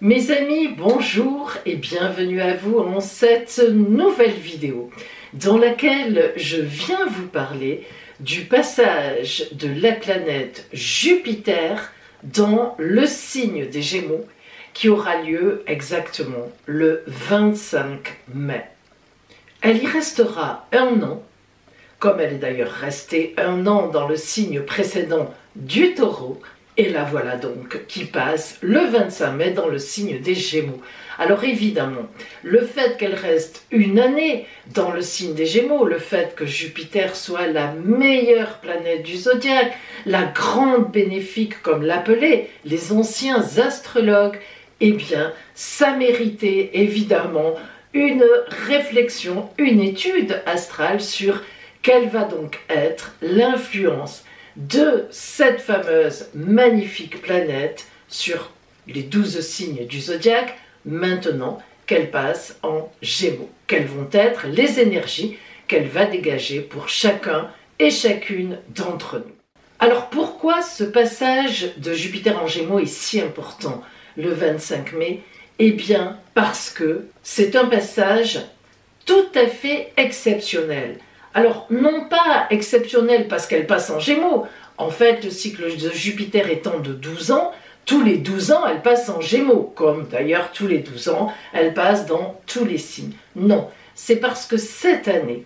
Mes amis, bonjour et bienvenue à vous en cette nouvelle vidéo dans laquelle je viens vous parler du passage de la planète Jupiter dans le signe des Gémeaux qui aura lieu exactement le 25 mai. Elle y restera un an, comme elle est d'ailleurs restée un an dans le signe précédent du Taureau, et la voilà donc qui passe le 25 mai dans le signe des Gémeaux. Alors évidemment, le fait qu'elle reste une année dans le signe des Gémeaux, le fait que Jupiter soit la meilleure planète du zodiaque, la grande bénéfique comme l'appelaient les anciens astrologues, eh bien ça méritait évidemment une réflexion, une étude astrale sur quelle va donc être l'influence de cette fameuse magnifique planète sur les 12 signes du zodiaque, maintenant qu'elle passe en Gémeaux. Quelles vont être les énergies qu'elle va dégager pour chacun et chacune d'entre nous. Alors pourquoi ce passage de Jupiter en Gémeaux est si important le 25 mai? Eh bien parce que c'est un passage tout à fait exceptionnel. Alors, non pas exceptionnel parce qu'elle passe en Gémeaux. En fait, le cycle de Jupiter étant de 12 ans, tous les 12 ans, elle passe en Gémeaux, comme d'ailleurs tous les 12 ans, elle passe dans tous les signes. Non, c'est parce que cette année,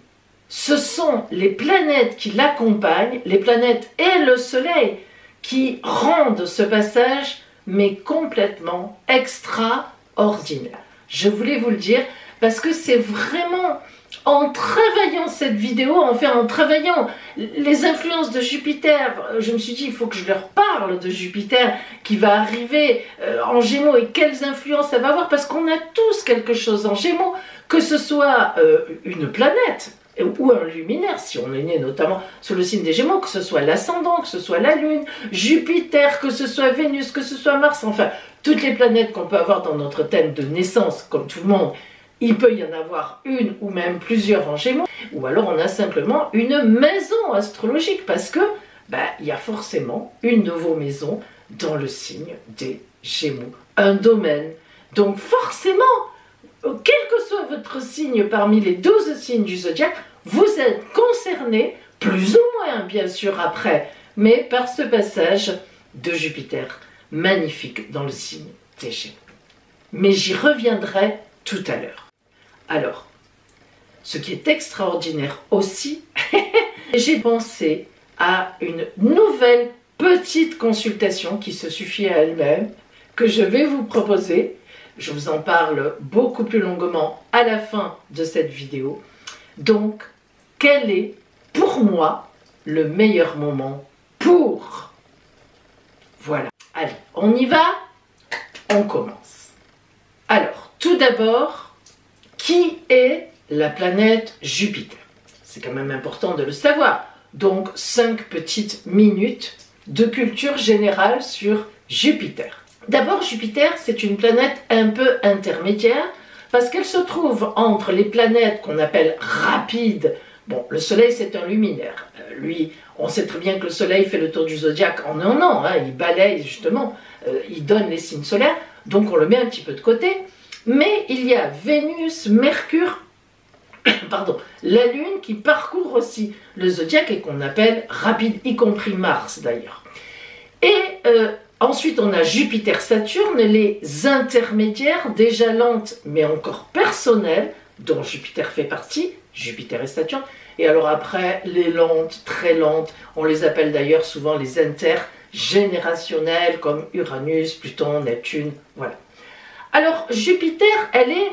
ce sont les planètes qui l'accompagnent, les planètes et le Soleil, qui rendent ce passage, mais complètement extraordinaire. Je voulais vous le dire, parce que c'est vraiment en travaillant cette vidéo, en travaillant les influences de Jupiter, je me suis dit il faut que je leur parle de Jupiter qui va arriver en Gémeaux et quelles influences ça va avoir, parce qu'on a tous quelque chose en Gémeaux, que ce soit une planète ou un luminaire, si on est né notamment sur le signe des Gémeaux, que ce soit l'ascendant, que ce soit la Lune, Jupiter, que ce soit Vénus, que ce soit Mars, enfin toutes les planètes qu'on peut avoir dans notre thème de naissance, comme tout le monde. Il peut y en avoir une ou même plusieurs en Gémeaux, ou alors on a simplement une maison astrologique, parce que il y a forcément une de vos maisons dans le signe des Gémeaux, un domaine. Donc forcément, quel que soit votre signe parmi les 12 signes du zodiaque, vous êtes concerné, plus ou moins bien sûr après, mais par ce passage de Jupiter magnifique dans le signe des Gémeaux. Mais j'y reviendrai tout à l'heure. Alors, ce qui est extraordinaire aussi, j'ai pensé à une nouvelle petite consultation qui se suffit à elle-même, que je vais vous proposer. Je vous en parle beaucoup plus longuement à la fin de cette vidéo. Donc, quel est pour moi le meilleur moment pour... Voilà. Allez, on y va, on commence. Alors, tout d'abord, qui est la planète Jupiter? C'est quand même important de le savoir. Donc, 5 petites minutes de culture générale sur Jupiter. D'abord, Jupiter, c'est une planète un peu intermédiaire parce qu'elle se trouve entre les planètes qu'on appelle rapides. Bon, le Soleil, c'est un luminaire. Lui, on sait très bien que le Soleil fait le tour du zodiaque en un an. Il balaye justement, il donne les signes solaires. Donc, on le met un petit peu de côté. Mais il y a Vénus, Mercure, pardon, la Lune qui parcourt aussi le zodiaque et qu'on appelle rapide, y compris Mars d'ailleurs. Et ensuite on a Jupiter, Saturne, les intermédiaires, déjà lentes mais encore personnelles, dont Jupiter fait partie, Jupiter et Saturne. Et alors après, les lentes, très lentes, on les appelle d'ailleurs souvent les intergénérationnelles, comme Uranus, Pluton, Neptune, voilà. Alors, Jupiter, elle est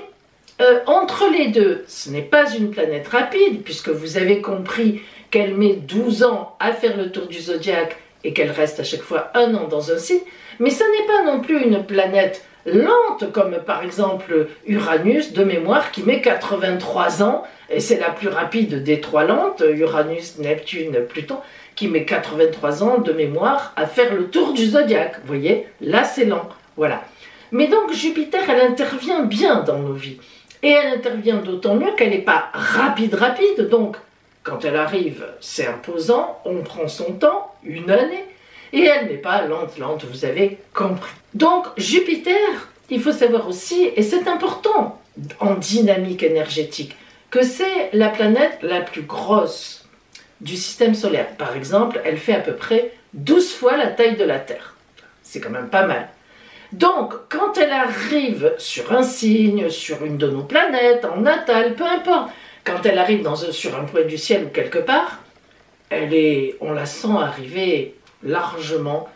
entre les deux. Ce n'est pas une planète rapide, puisque vous avez compris qu'elle met 12 ans à faire le tour du zodiaque et qu'elle reste à chaque fois un an dans un signe, mais ce n'est pas non plus une planète lente, comme par exemple Uranus, de mémoire, qui met 83 ans, et c'est la plus rapide des 3 lentes, Uranus, Neptune, Pluton, qui met 83 ans de mémoire à faire le tour du zodiaque. Vous voyez, là c'est lent, voilà. Mais donc Jupiter, elle intervient bien dans nos vies. Et elle intervient d'autant mieux qu'elle n'est pas rapide, donc quand elle arrive, c'est imposant, on prend son temps, une année, et elle n'est pas lente, vous avez compris. Donc Jupiter, il faut savoir aussi, et c'est important en dynamique énergétique, que c'est la planète la plus grosse du système solaire. Par exemple, elle fait à peu près 12 fois la taille de la Terre. C'est quand même pas mal. Donc, quand elle arrive sur un signe, sur une de nos planètes, en natal, peu importe, quand elle arrive sur un point du ciel ou quelque part, on la sent arriver largement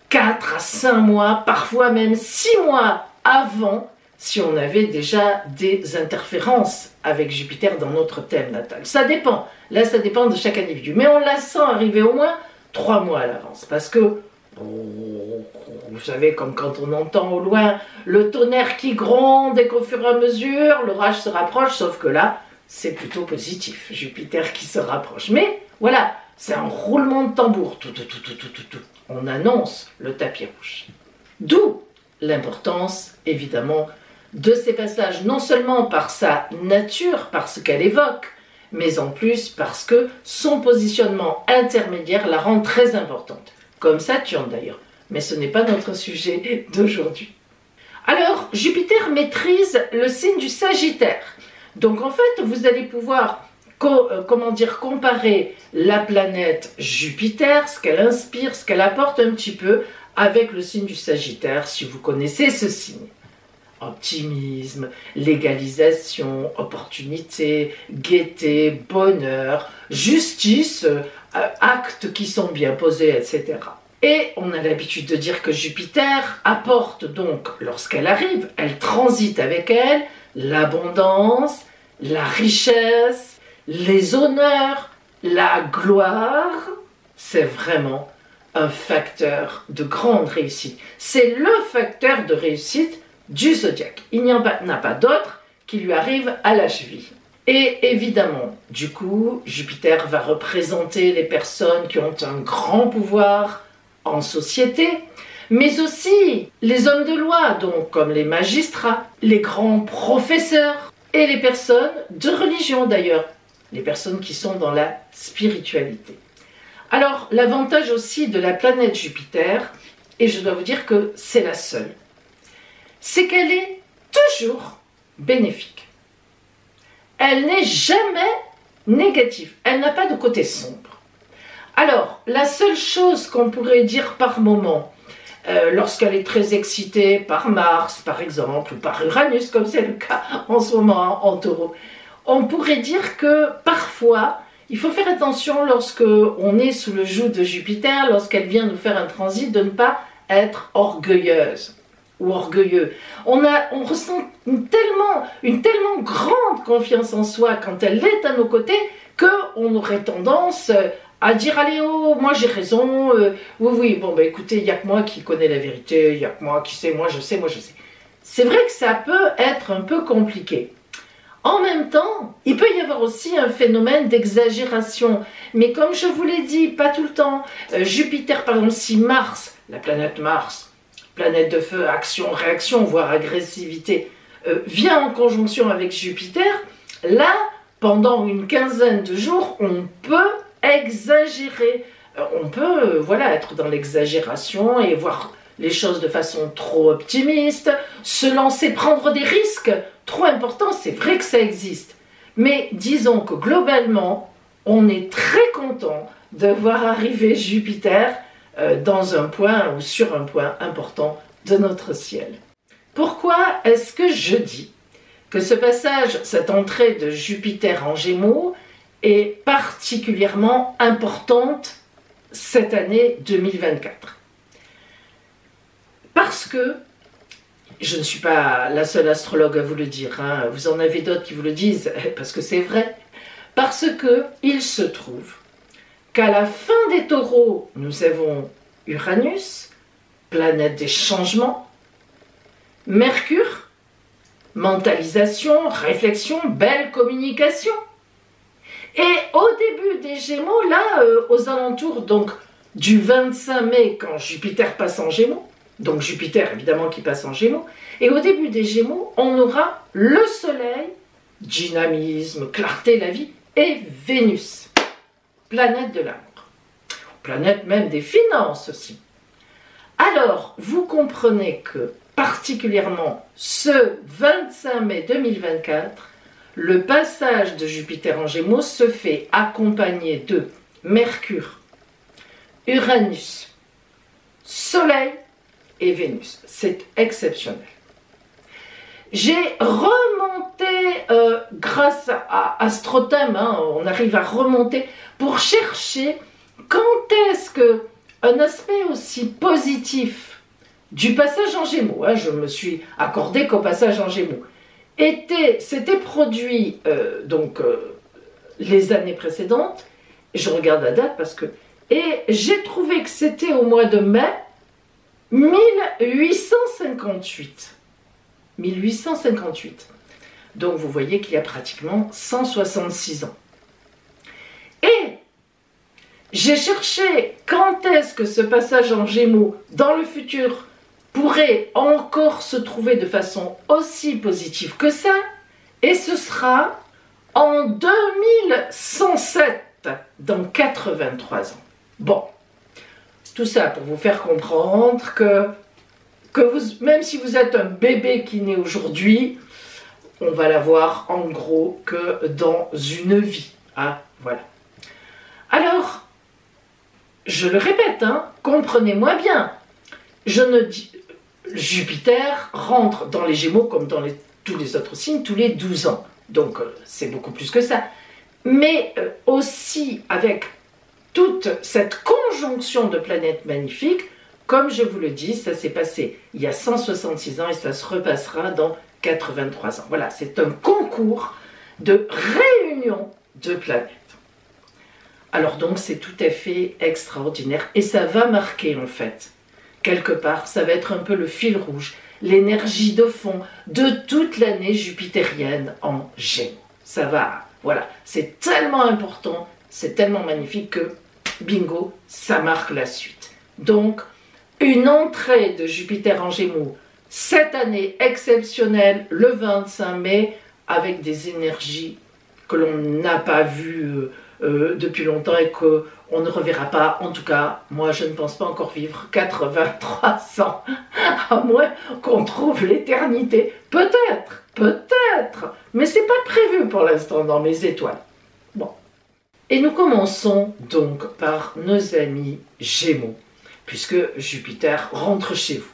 4 à 5 mois, parfois même 6 mois avant, si on avait déjà des interférences avec Jupiter dans notre thème natal. Ça dépend, là ça dépend de chaque individu, mais on la sent arriver au moins 3 mois à l'avance, parce que, vous savez, comme quand on entend au loin le tonnerre qui gronde et qu'au fur et à mesure, l'orage se rapproche, sauf que là, c'est plutôt positif, Jupiter qui se rapproche. Mais voilà, c'est un roulement de tambour, tout. On annonce le tapis rouge. D'où l'importance, évidemment, de ces passages, non seulement par sa nature, par ce qu'elle évoque, mais en plus parce que son positionnement intermédiaire la rend très importante, comme Saturne d'ailleurs, mais ce n'est pas notre sujet d'aujourd'hui. Alors, Jupiter maîtrise le signe du Sagittaire, donc en fait, vous allez pouvoir comparer la planète Jupiter, ce qu'elle inspire, ce qu'elle apporte un petit peu, avec le signe du Sagittaire, si vous connaissez ce signe. Optimisme, légalisation, opportunité, gaieté, bonheur, justice, actes qui sont bien posés, etc. Et on a l'habitude de dire que Jupiter apporte donc, lorsqu'elle arrive, elle transite avec elle, l'abondance, la richesse, les honneurs, la gloire. C'est vraiment un facteur de grande réussite. C'est le facteur de réussite du zodiaque. Il n'y en a pas d'autre qui lui arrive à la cheville. Et évidemment, du coup, Jupiter va représenter les personnes qui ont un grand pouvoir en société, mais aussi les hommes de loi, donc comme les magistrats, les grands professeurs et les personnes de religion d'ailleurs, les personnes qui sont dans la spiritualité. Alors, l'avantage aussi de la planète Jupiter, et je dois vous dire que c'est la seule, c'est qu'elle est toujours bénéfique. Elle n'est jamais négative, elle n'a pas de côté sombre. Alors, la seule chose qu'on pourrait dire par moment, lorsqu'elle est très excitée par Mars, par exemple, ou par Uranus, comme c'est le cas en ce moment en Taureau, on pourrait dire que parfois, il faut faire attention lorsque on est sous le joug de Jupiter, lorsqu'elle vient nous faire un transit, de ne pas être orgueilleuse ou orgueilleux. On ressent une tellement grande confiance en soi quand elle est à nos côtés qu'on aurait tendance à dire allez oh, moi j'ai raison, oui, bon bah écoutez, il n'y a que moi qui connais la vérité, il n'y a que moi qui sais, moi je sais. C'est vrai que ça peut être un peu compliqué. En même temps, il peut y avoir aussi un phénomène d'exagération. Mais comme je vous l'ai dit, pas tout le temps. Jupiter, par exemple, si Mars, la planète Mars, planète de feu, action, réaction, voire agressivité, vient en conjonction avec Jupiter, là, pendant une quinzaine de jours, on peut exagérer. On peut être dans l'exagération et voir les choses de façon trop optimiste, se lancer, prendre des risques trop importants, c'est vrai que ça existe. Mais disons que globalement, on est très content de voir arriver Jupiter dans un point ou sur un point important de notre ciel. Pourquoi est-ce que je dis que ce passage, cette entrée de Jupiter en Gémeaux est particulièrement importante cette année 2024? Parce que, je ne suis pas la seule astrologue à vous le dire, hein, vous en avez d'autres qui vous le disent, parce que c'est vrai, parce que il se trouve qu'à la fin des Taureaux, nous avons Uranus, planète des changements, Mercure, mentalisation, réflexion, belle communication. Et au début des Gémeaux, là, aux alentours donc du 25 mai, quand Jupiter passe en Gémeaux, donc Jupiter évidemment qui passe en Gémeaux, et au début des Gémeaux, on aura le Soleil, dynamisme, clarté, la vie, et Vénus, planète de l'amour, planète même des finances aussi. Alors, vous comprenez que particulièrement ce 25 mai 2024, le passage de Jupiter en Gémeaux se fait accompagner de Mercure, Uranus, Soleil et Vénus. C'est exceptionnel. J'ai remonté, grâce à Astrothème, on arrive à remonter pour chercher quand est-ce qu'un aspect aussi positif du passage en Gémeaux, je me suis accordé qu'au passage en Gémeaux, s'était produit les années précédentes. Je regarde la date et j'ai trouvé que c'était au mois de mai 1858. 1858. Donc vous voyez qu'il y a pratiquement 166 ans. Et j'ai cherché quand est-ce que ce passage en Gémeaux dans le futur pourrait encore se trouver de façon aussi positive que ça, et ce sera en 2107, dans 83 ans. Bon, tout ça pour vous faire comprendre que même si vous êtes un bébé qui naît aujourd'hui, on va l'avoir en gros que dans une vie. Voilà. Alors, je le répète, comprenez-moi bien, Jupiter rentre dans les Gémeaux comme dans tous les autres signes tous les 12 ans. Donc c'est beaucoup plus que ça. Mais aussi avec toute cette conjonction de planètes magnifiques, comme je vous le dis, ça s'est passé il y a 166 ans et ça se repassera dans 83 ans. Voilà, c'est un concours de réunion de planètes. Alors donc c'est tout à fait extraordinaire et ça va marquer en fait, quelque part, ça va être un peu le fil rouge, l'énergie de fond de toute l'année jupitérienne en Gémeaux. Ça va, voilà, c'est tellement important, c'est tellement magnifique que, bingo, ça marque la suite. Donc, une entrée de Jupiter en Gémeaux, cette année exceptionnelle, le 25 mai, avec des énergies que l'on n'a pas vues depuis longtemps et qu'on ne reverra pas. En tout cas, moi, je ne pense pas encore vivre 83 ans, à moins qu'on trouve l'éternité. Peut-être, mais c'est pas prévu pour l'instant dans mes étoiles. Bon. Et nous commençons donc par nos amis Gémeaux, puisque Jupiter rentre chez vous.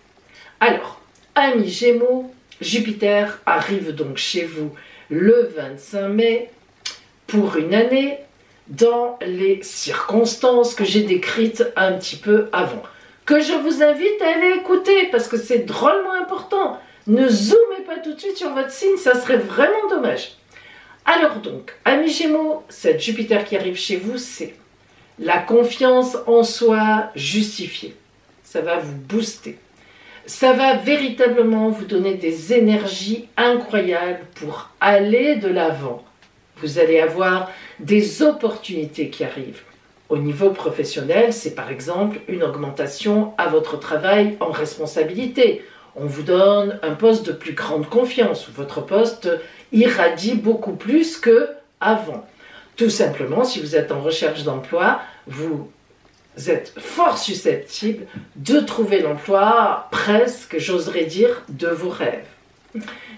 Alors, amis Gémeaux, Jupiter arrive donc chez vous le 25 mai pour une année dans les circonstances que j'ai décrites un petit peu avant, que je vous invite à aller écouter parce que c'est drôlement important. Ne zoomez pas tout de suite sur votre signe, ça serait vraiment dommage. Alors donc, amis Gémeaux, cette Jupiter qui arrive chez vous, c'est la confiance en soi justifiée. Ça va vous booster. Ça va véritablement vous donner des énergies incroyables pour aller de l'avant. Vous allez avoir des opportunités qui arrivent. Au niveau professionnel, c'est par exemple une augmentation à votre travail en responsabilité. On vous donne un poste de plus grande confiance, où votre poste irradie beaucoup plus qu'avant. Tout simplement, si vous êtes en recherche d'emploi, vous êtes fort susceptible de trouver l'emploi presque, j'oserais dire, de vos rêves.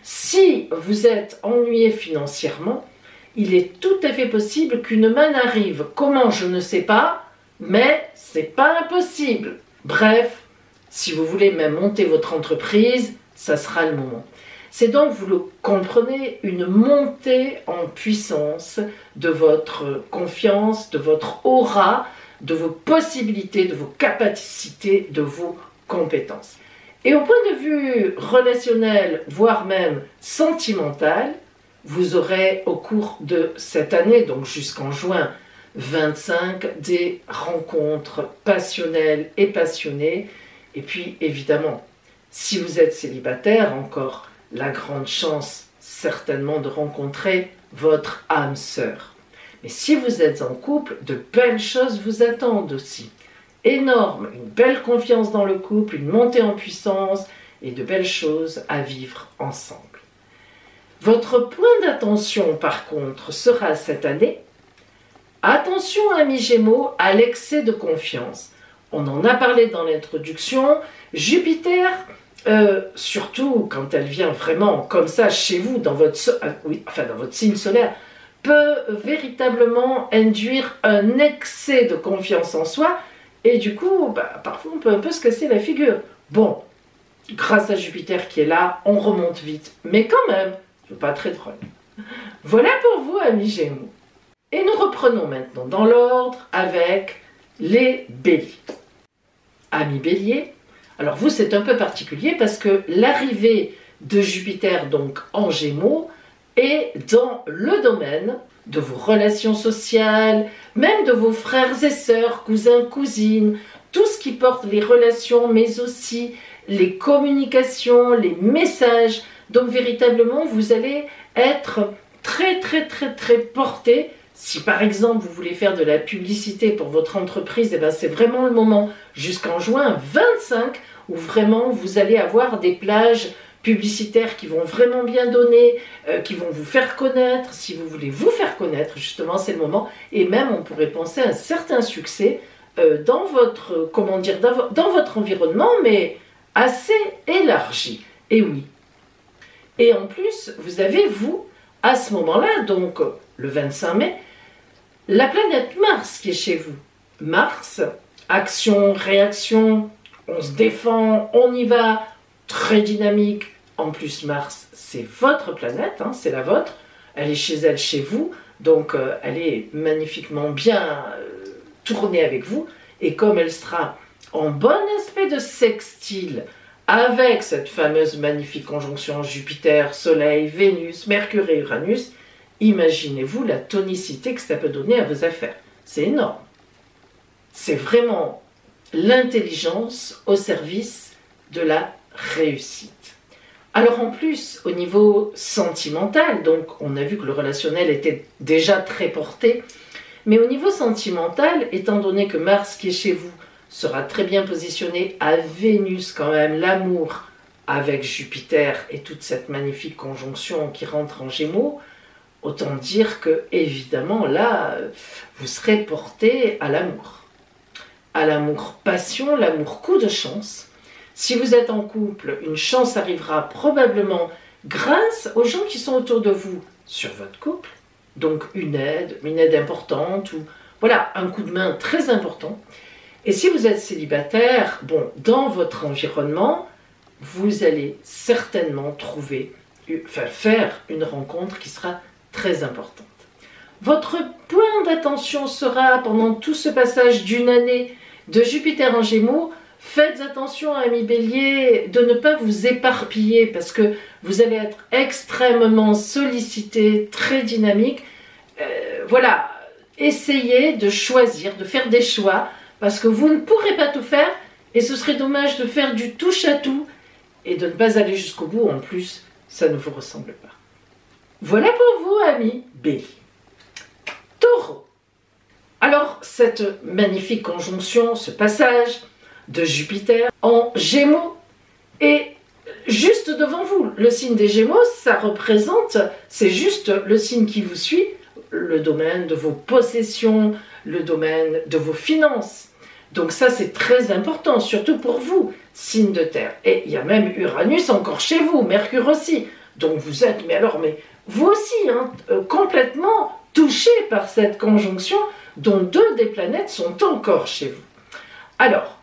Si vous êtes ennuyé financièrement, il est tout à fait possible qu'une manne arrive. Comment, je ne sais pas, mais c'est pas impossible. Bref, si vous voulez même monter votre entreprise, ça sera le moment. C'est donc, vous le comprenez, une montée en puissance de votre confiance, de votre aura, de vos possibilités, de vos capacités, de vos compétences. Et au point de vue relationnel, voire même sentimental, vous aurez au cours de cette année, donc jusqu'en juin 25, des rencontres passionnelles et passionnées. Et puis évidemment, si vous êtes célibataire, encore la grande chance certainement de rencontrer votre âme sœur. Mais si vous êtes en couple, de belles choses vous attendent aussi. Énorme, une belle confiance dans le couple, une montée en puissance et de belles choses à vivre ensemble. Votre point d'attention, par contre, sera cette année, attention, amis Gémeaux, à l'excès de confiance. On en a parlé dans l'introduction, Jupiter surtout quand elle vient vraiment comme ça chez vous, dans votre, dans votre signe solaire, peut véritablement induire un excès de confiance en soi, et du coup, parfois on peut un peu se casser la figure. Bon, grâce à Jupiter qui est là, on remonte vite, mais quand même, c'est pas très drôle. Voilà pour vous, amis Gémeaux. Et nous reprenons maintenant dans l'ordre avec les Béliers. Amis Béliers, alors vous c'est un peu particulier parce que l'arrivée de Jupiter donc en Gémeaux est dans le domaine de vos relations sociales, même de vos frères et sœurs, cousins, cousines, tout ce qui porte les relations mais aussi les communications, les messages. Donc véritablement vous allez être très porté. Si par exemple vous voulez faire de la publicité pour votre entreprise, c'est vraiment le moment jusqu'en juin 25 où vraiment vous allez avoir des plages publicitaires qui vont vraiment bien donner, qui vont vous faire connaître. Si vous voulez vous faire connaître, justement c'est le moment, et même on pourrait penser à un certain succès dans votre, dans votre environnement, mais assez élargi. Et oui. Et en plus, vous avez vous, à ce moment-là, donc le 25 mai, la planète Mars qui est chez vous. Mars, action, réaction, on se défend, on y va, très dynamique. En plus, Mars, c'est votre planète, hein, c'est la vôtre. Elle est chez elle, chez vous, donc elle est magnifiquement bien tournée avec vous. Et comme elle sera en bon aspect de sextile avec cette fameuse magnifique conjonction Jupiter, Soleil, Vénus, Mercure et Uranus, imaginez-vous la tonicité que ça peut donner à vos affaires. C'est énorme. C'est vraiment l'intelligence au service de la réussite. Alors en plus, au niveau sentimental, donc on a vu que le relationnel était déjà très porté, mais au niveau sentimental, étant donné que Mars qui est chez vous sera très bien positionné à Vénus quand même, l'amour avec Jupiter et toute cette magnifique conjonction qui rentre en Gémeaux, autant dire que évidemment là, vous serez porté à l'amour. À l'amour passion, l'amour coup de chance. Si vous êtes en couple, une chance arrivera probablement grâce aux gens qui sont autour de vous sur votre couple. Donc une aide importante, ou voilà, un coup de main très important. Et si vous êtes célibataire, bon, dans votre environnement, vous allez certainement faire une rencontre qui sera très importante. Votre point d'attention sera, pendant tout ce passage d'une année de Jupiter en Gémeaux, faites attention, amis Bélier, de ne pas vous éparpiller parce que vous allez être extrêmement sollicité, très dynamique. Voilà, essayez de choisir, de faire des choix parce que vous ne pourrez pas tout faire et ce serait dommage de faire du touche-à-tout et de ne pas aller jusqu'au bout. En plus, ça ne vous ressemble pas. Voilà pour vous, amis Bélier. Taureau. Alors, cette magnifique conjonction, ce passage de Jupiter en Gémeaux est juste devant vous. Le signe des Gémeaux, ça représente, c'est juste le signe qui vous suit, le domaine de vos possessions, le domaine de vos finances. Donc ça, c'est très important, surtout pour vous, signe de terre. Et il y a même Uranus encore chez vous, Mercure aussi. Donc vous êtes, mais vous aussi, complètement touché par cette conjonction dont deux des planètes sont encore chez vous. Alors,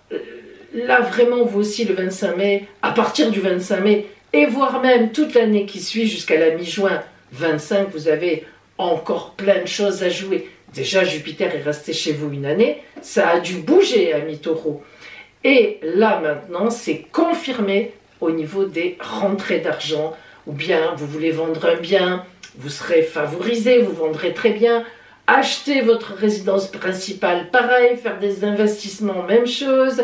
là vraiment vous aussi le 25 mai, à partir du 25 mai, et voire même toute l'année qui suit jusqu'à la mi-juin 25, vous avez encore plein de choses à jouer. Déjà Jupiter est resté chez vous une année, ça a dû bouger, amis Taureau. Et là maintenant, c'est confirmé au niveau des rentrées d'argent, ou bien vous voulez vendre un bien, vous serez favorisé, vous vendrez très bien. Acheter votre résidence principale, pareil, faire des investissements, même chose.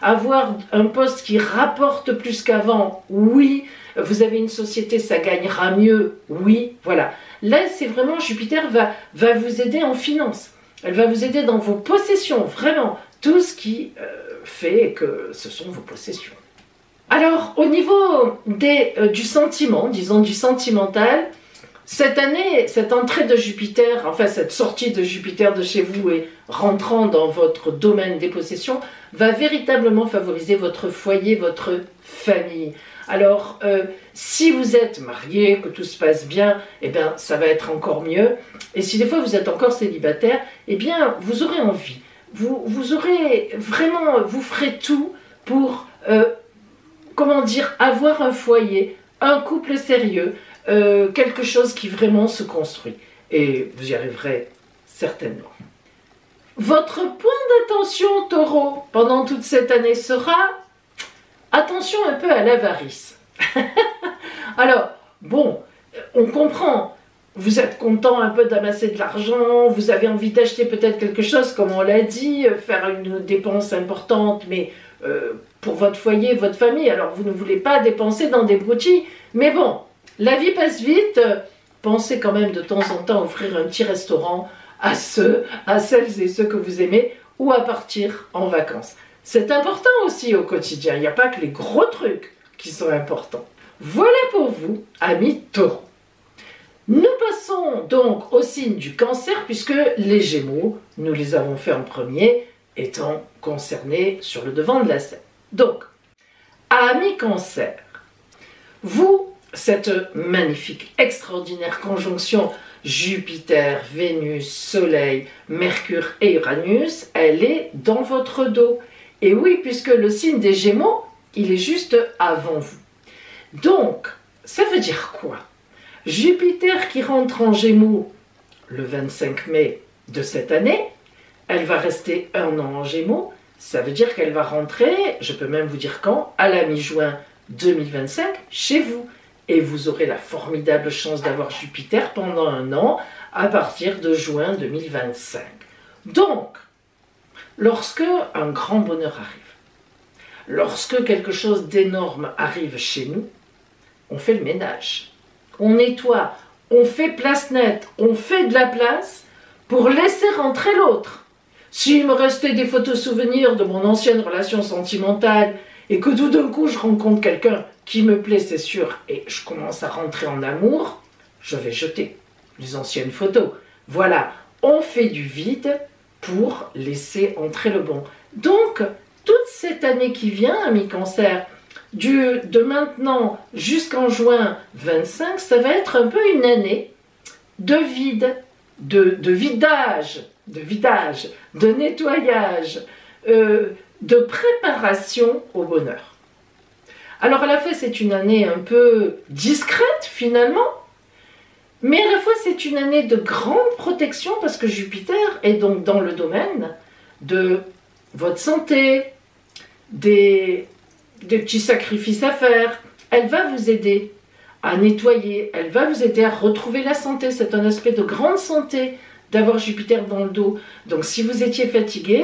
Avoir un poste qui rapporte plus qu'avant, oui. Vous avez une société, ça gagnera mieux, oui. Voilà. Là, c'est vraiment, Jupiter va vous aider en finance. Elle va vous aider dans vos possessions, vraiment. Tout ce qui fait que ce sont vos possessions. Alors, au niveau du sentiment, disons du sentimental, Cette année, cette entrée de Jupiter, enfin cette sortie de Jupiter de chez vous et rentrant dans votre domaine des possessions, va véritablement favoriser votre foyer, votre famille. Alors, si vous êtes marié, que tout se passe bien, eh bien, ça va être encore mieux. Et si des fois vous êtes encore célibataire, eh bien, vous aurez envie. Vous aurez vraiment, vous ferez tout pour, comment dire, avoir un foyer, un couple sérieux, quelque chose qui vraiment se construit. Et vous y arriverez certainement. Votre point d'attention, Taureau, pendant toute cette année sera attention un peu à l'avarice. Alors, bon, on comprend, vous êtes content un peu d'amasser de l'argent, vous avez envie d'acheter peut-être quelque chose, comme on l'a dit, faire une dépense importante, mais pour votre foyer, votre famille, alors vous ne voulez pas dépenser dans des broutilles, mais bon, la vie passe vite, pensez quand même de temps en temps offrir un petit restaurant à celles et ceux que vous aimez, ou à partir en vacances. C'est important aussi au quotidien, il n'y a pas que les gros trucs qui sont importants. Voilà pour vous, amis Taureaux. Nous passons donc au signe du Cancer, puisque les Gémeaux, nous les avons fait en premier, étant concernés sur le devant de la scène. Donc, amis Cancer, vous, cette magnifique, extraordinaire conjonction Jupiter, Vénus, Soleil, Mercure et Uranus, elle est dans votre dos. Et oui, puisque le signe des Gémeaux, il est juste avant vous. Donc, ça veut dire quoi? Jupiter qui rentre en Gémeaux le 25 mai de cette année, elle va rester 1 an en Gémeaux, ça veut dire qu'elle va rentrer, je peux même vous dire quand, à la mi-juin 2025, chez vous. Et vous aurez la formidable chance d'avoir Jupiter pendant 1 an, à partir de juin 2025. Donc, lorsque un grand bonheur arrive, lorsque quelque chose d'énorme arrive chez nous, on fait le ménage, on nettoie, on fait place nette, on fait de la place pour laisser rentrer l'autre. S'il me restait des photos souvenirs de mon ancienne relation sentimentale et que tout d'un coup je rencontre quelqu'un qui me plaît, c'est sûr, et je commence à rentrer en amour, je vais jeter les anciennes photos. Voilà, on fait du vide pour laisser entrer le bon. Donc, toute cette année qui vient, amis Cancer, de maintenant jusqu'en juin 25, ça va être un peu une année de vide, de vidage, de nettoyage, de préparation au bonheur. Alors à la fois c'est une année un peu discrète finalement, mais à la fois c'est une année de grande protection parce que Jupiter est donc dans le domaine de votre santé, des petits sacrifices à faire. Elle va vous aider à nettoyer, elle va vous aider à retrouver la santé. C'est un aspect de grande santé d'avoir Jupiter dans le dos. Donc si vous étiez fatigué,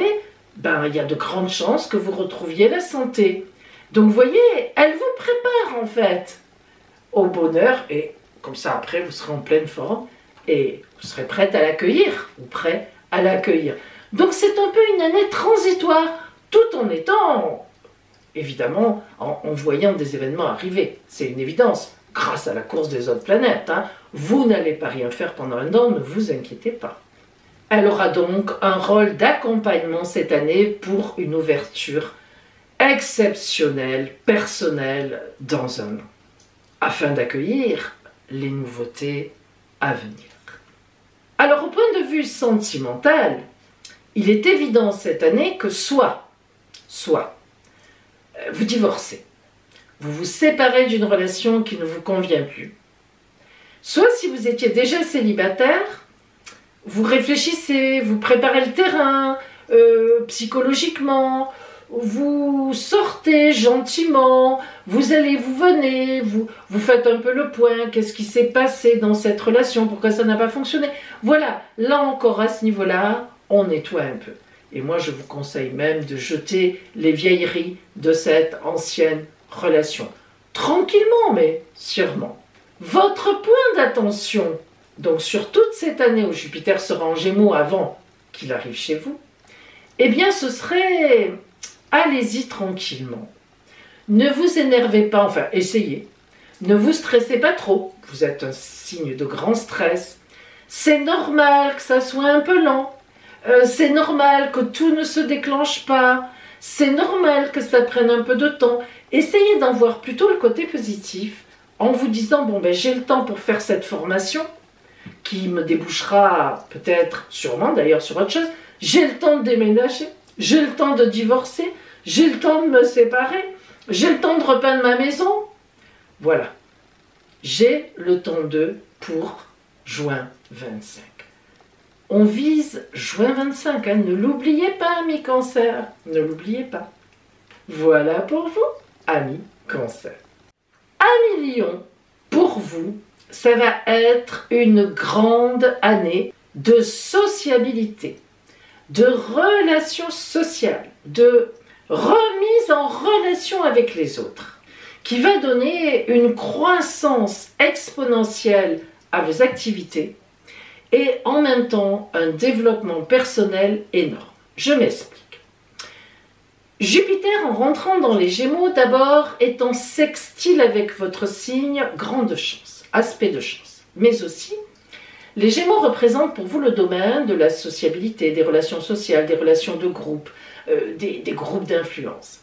ben, il y a de grandes chances que vous retrouviez la santé. Donc vous voyez, elle vous prépare en fait au bonheur et comme ça après vous serez en pleine forme et vous serez prête à l'accueillir ou prêt à l'accueillir. Donc c'est un peu une année transitoire tout en étant évidemment en voyant des événements arriver. C'est une évidence grâce à la course des autres planètes. Hein. Vous n'allez pas rien faire pendant 1 an, ne vous inquiétez pas. Elle aura donc un rôle d'accompagnement cette année pour une ouverture exceptionnelle, personnelle dans un an, afin d'accueillir les nouveautés à venir. Alors au point de vue sentimental, il est évident cette année que soit vous divorcez, vous vous séparez d'une relation qui ne vous convient plus, soit si vous étiez déjà célibataire, vous réfléchissez, vous préparez le terrain psychologiquement, vous sortez gentiment, vous allez, vous venez, vous faites un peu le point, qu'est-ce qui s'est passé dans cette relation, pourquoi ça n'a pas fonctionné. Voilà, là encore à ce niveau-là, on nettoie un peu. Et moi je vous conseille même de jeter les vieilleries de cette ancienne relation. Tranquillement mais sûrement. Votre point d'attention, donc sur toute cette année où Jupiter sera en Gémeaux avant qu'il arrive chez vous, eh bien ce serait... Allez-y tranquillement. Ne vous énervez pas, enfin essayez. Ne vous stressez pas trop, vous êtes un signe de grand stress. C'est normal que ça soit un peu lent, c'est normal que tout ne se déclenche pas, c'est normal que ça prenne un peu de temps. Essayez d'en voir plutôt le côté positif en vous disant, bon ben j'ai le temps pour faire cette formation qui me débouchera peut-être, sûrement d'ailleurs sur autre chose, j'ai le temps de déménager, j'ai le temps de divorcer, j'ai le temps de me séparer, j'ai le temps de repeindre ma maison. Voilà, j'ai le temps pour juin 25. On vise juin 25, hein. Ne l'oubliez pas, amis Cancer, ne l'oubliez pas. Voilà pour vous, amis Cancer. Amis Lion, pour vous, ça va être une grande année de sociabilité, de relations sociales, de remise en relation avec les autres, qui va donner une croissance exponentielle à vos activités et en même temps un développement personnel énorme. Je m'explique. Jupiter, en rentrant dans les Gémeaux, d'abord est en sextile avec votre signe, grande chance, aspect de chance. Mais aussi, les Gémeaux représentent pour vous le domaine de la sociabilité, des relations sociales, des relations de groupe, des groupes d'influence.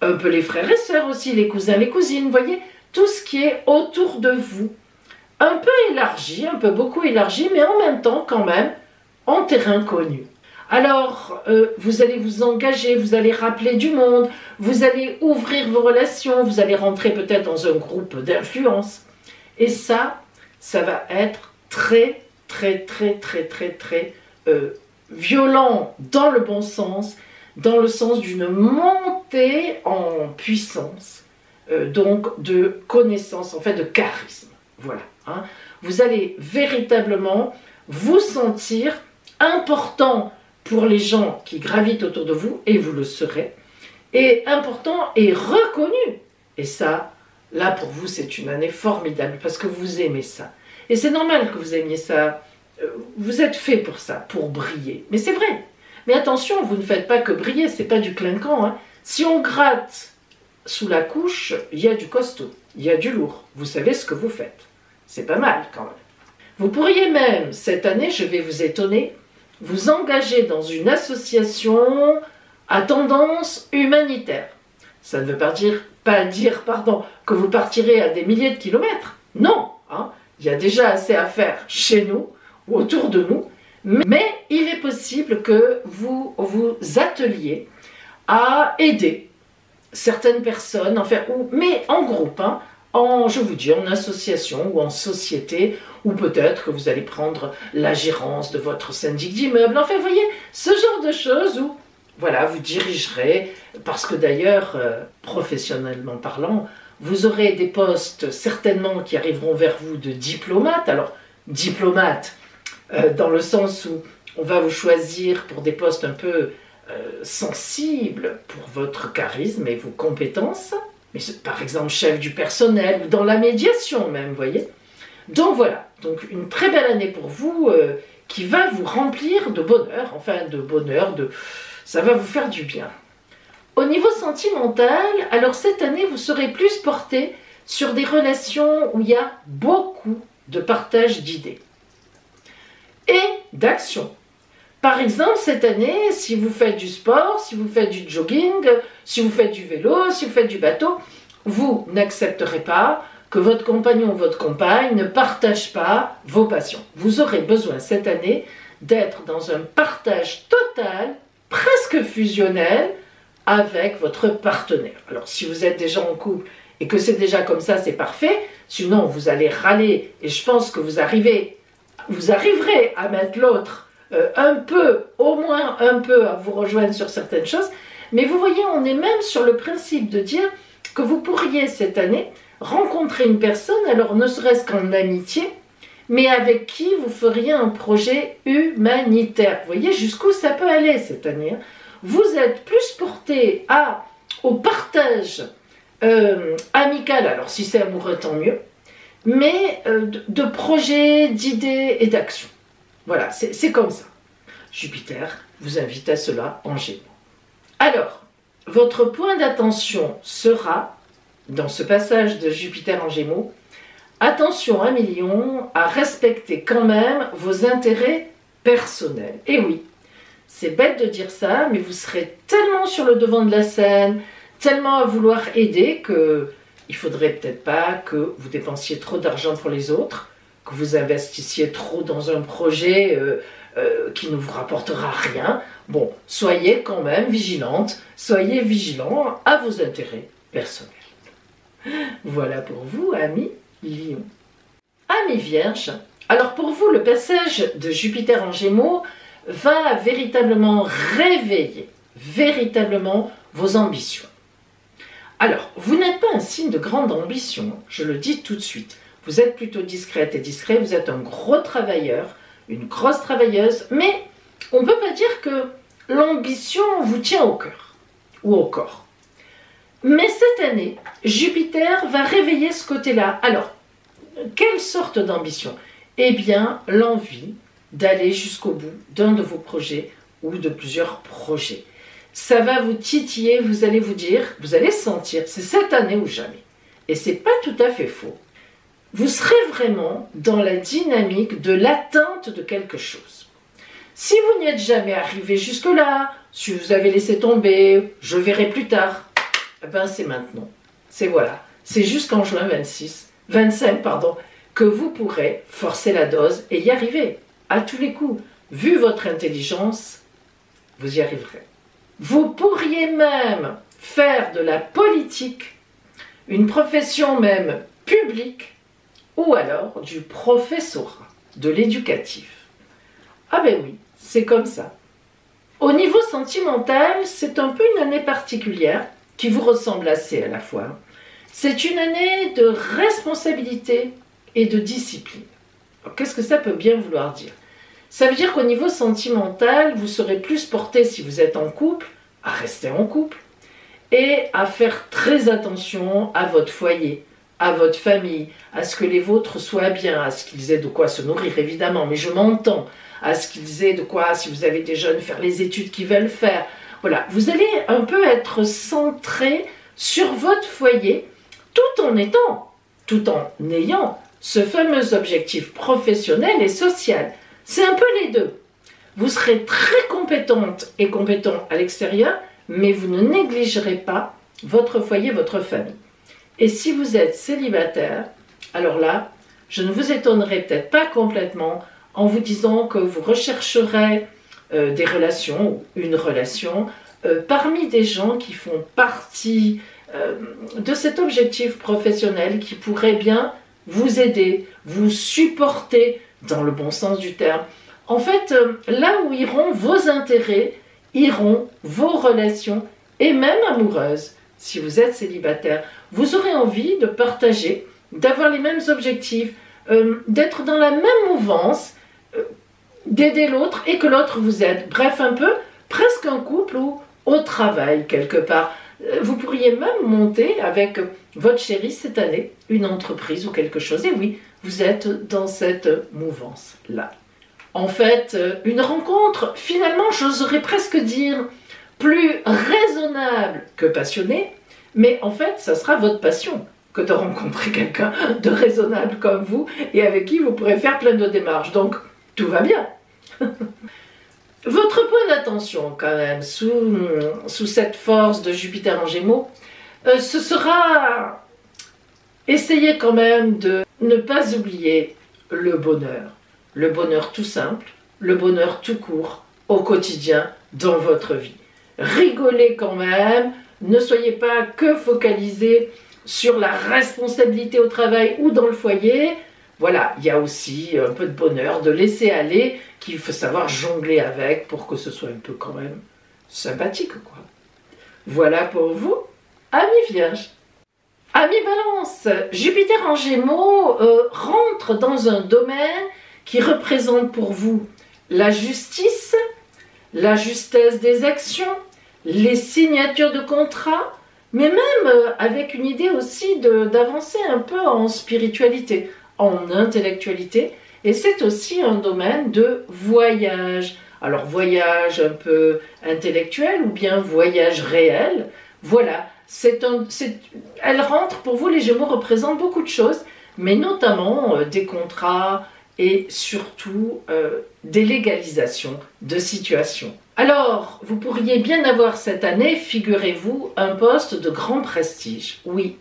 Un peu les frères et sœurs aussi, les cousins, les cousines, vous voyez, tout ce qui est autour de vous. Un peu élargi, un peu beaucoup élargi, mais en même temps quand même en terrain connu. Alors, vous allez vous engager, vous allez rappeler du monde, vous allez ouvrir vos relations, vous allez rentrer peut-être dans un groupe d'influence. Et ça va être très violent dans le bon sens, dans le sens d'une montée en puissance, donc de connaissance, en fait de charisme. Voilà. Hein. Vous allez véritablement vous sentir important pour les gens qui gravitent autour de vous, et vous le serez, et important et reconnu. Et ça, là pour vous, c'est une année formidable, parce que vous aimez ça. Et c'est normal que vous aimiez ça. Vous êtes fait pour ça, pour briller. Mais c'est vrai. Mais attention, vous ne faites pas que briller, c'est pas du clinquant. Hein. Si on gratte sous la couche, il y a du costaud, il y a du lourd. Vous savez ce que vous faites. C'est pas mal quand même. Vous pourriez même, cette année, je vais vous étonner, vous engager dans une association à tendance humanitaire. Ça ne veut pas dire que vous partirez à des milliers de kilomètres. Non, hein. Il y a déjà assez à faire chez nous, ou autour de nous, mais il est possible que vous vous atteliez à aider certaines personnes, enfin, mais en groupe, hein, je vous dis, en association ou en société, ou peut-être que vous allez prendre la gérance de votre syndic d'immeuble. Enfin, vous voyez, ce genre de choses où, voilà, vous dirigerez, parce que d'ailleurs, professionnellement parlant, vous aurez des postes certainement qui arriveront vers vous de diplomate. Alors, diplomate, dans le sens où on va vous choisir pour des postes un peu sensibles pour votre charisme et vos compétences. Mais par exemple, chef du personnel ou dans la médiation même, vous voyez. Donc voilà, donc une très belle année pour vous qui va vous remplir de bonheur, ça va vous faire du bien. Au niveau sentimental, alors cette année, vous serez plus porté sur des relations où il y a beaucoup de partage d'idées et d'action. Par exemple, cette année, si vous faites du sport, si vous faites du jogging, si vous faites du vélo, si vous faites du bateau, vous n'accepterez pas que votre compagnon ou votre compagne ne partage pas vos passions. Vous aurez besoin cette année d'être dans un partage total, presque fusionnel, avec votre partenaire. Alors, si vous êtes déjà en couple et que c'est déjà comme ça, c'est parfait. Sinon, vous allez râler et je pense que vous arriverez à mettre l'autre au moins un peu, à vous rejoindre sur certaines choses. Mais vous voyez, on est même sur le principe de dire que vous pourriez cette année rencontrer une personne, alors ne serait-ce qu'en amitié, mais avec qui vous feriez un projet humanitaire. Vous voyez jusqu'où ça peut aller cette année. Hein. Vous êtes plus porté au partage amical, alors si c'est amoureux, tant mieux, mais de projets, d'idées et d'actions. Voilà, c'est comme ça. Jupiter vous invite à cela en Gémeaux. Alors, votre point d'attention sera dans ce passage de Jupiter en Gémeaux, attention, amis Lion, à respecter quand même vos intérêts personnels. Et oui, c'est bête de dire ça, mais vous serez tellement sur le devant de la scène, tellement à vouloir aider que il faudrait peut-être pas que vous dépensiez trop d'argent pour les autres, que vous investissiez trop dans un projet qui ne vous rapportera rien. Bon, soyez quand même vigilante, soyez vigilant à vos intérêts personnels. Voilà pour vous, amis Lion. Amis Vierge, alors pour vous, le passage de Jupiter en Gémeaux va véritablement réveiller, véritablement vos ambitions. Alors, vous n'êtes pas un signe de grande ambition, je le dis tout de suite. Vous êtes plutôt discrète et discret, vous êtes un gros travailleur, une grosse travailleuse, mais on ne peut pas dire que l'ambition vous tient au cœur ou au corps. Mais cette année, Jupiter va réveiller ce côté-là. Alors, quelle sorte d'ambition? Eh bien, l'envie d'aller jusqu'au bout d'un de vos projets ou de plusieurs projets. Ça va vous titiller, vous allez vous dire, vous allez sentir, c'est cette année ou jamais. Et c'est pas tout à fait faux. Vous serez vraiment dans la dynamique de l'atteinte de quelque chose. Si vous n'y êtes jamais arrivé jusque-là, si vous avez laissé tomber, je verrai plus tard, eh ben c'est maintenant. C'est voilà. C'est jusqu'en juin 25, que vous pourrez forcer la dose et y arriver. À tous les coups. Vu votre intelligence, vous y arriverez. Vous pourriez même faire de la politique, une profession même publique, ou alors du professorat, de l'éducatif. Ah ben oui, c'est comme ça. Au niveau sentimental, c'est un peu une année particulière, qui vous ressemble assez à la fois. C'est une année de responsabilité et de discipline. Qu'est-ce que ça peut bien vouloir dire? Ça veut dire qu'au niveau sentimental, vous serez plus porté, si vous êtes en couple, à rester en couple et à faire très attention à votre foyer, à votre famille, à ce que les vôtres soient bien, à ce qu'ils aient de quoi se nourrir évidemment, mais je m'entends, à ce qu'ils aient de quoi, si vous avez des jeunes, faire les études qu'ils veulent faire. Voilà, vous allez un peu être centré sur votre foyer tout en ayant ce fameux objectif professionnel et social. C'est un peu les deux. Vous serez très compétente et compétent à l'extérieur, mais vous ne négligerez pas votre foyer, votre famille. Et si vous êtes célibataire, alors là, je ne vous étonnerai peut-être pas complètement en vous disant que vous rechercherez des relations, ou une relation, parmi des gens qui font partie de cet objectif professionnel qui pourrait bien vous aider, vous supporter dans le bon sens du terme. En fait, là où iront vos intérêts, iront vos relations et même amoureuses. Si vous êtes célibataire, vous aurez envie de partager, d'avoir les mêmes objectifs, d'être dans la même mouvance, d'aider l'autre et que l'autre vous aide. Bref, un peu, presque un couple ou au travail quelque part. Vous pourriez même monter avec votre chéri cette année une entreprise ou quelque chose. Et oui, vous êtes dans cette mouvance-là. En fait, une rencontre, finalement, j'oserais presque dire, plus raisonnable que passionnée, mais en fait, ça sera votre passion que de rencontrer quelqu'un de raisonnable comme vous et avec qui vous pourrez faire plein de démarches. Donc, tout va bien. Votre point d'attention, quand même, sous cette force de Jupiter en Gémeaux, ce sera essayer quand même de ne pas oublier le bonheur. Le bonheur tout simple, le bonheur tout court, au quotidien, dans votre vie. Rigolez quand même, ne soyez pas que focalisés sur la responsabilité au travail ou dans le foyer. Voilà, il y a aussi un peu de bonheur, de laisser aller, qu'il faut savoir jongler avec pour que ce soit un peu quand même sympathique, quoi. Voilà pour vous, amis Vierge. Amis Balance, Jupiter en Gémeaux rentre dans un domaine qui représente pour vous la justice, la justesse des actions, les signatures de contrats, mais même avec une idée aussi d'avancer un peu en spiritualité, en intellectualité, et c'est aussi un domaine de voyage. Alors voyage un peu intellectuel ou bien voyage réel, voilà, elle rentre, pour vous les Gémeaux représentent beaucoup de choses, mais notamment des contrats et surtout des légalisations de situations. Alors, vous pourriez bien avoir cette année, figurez-vous, un poste de grand prestige. Oui,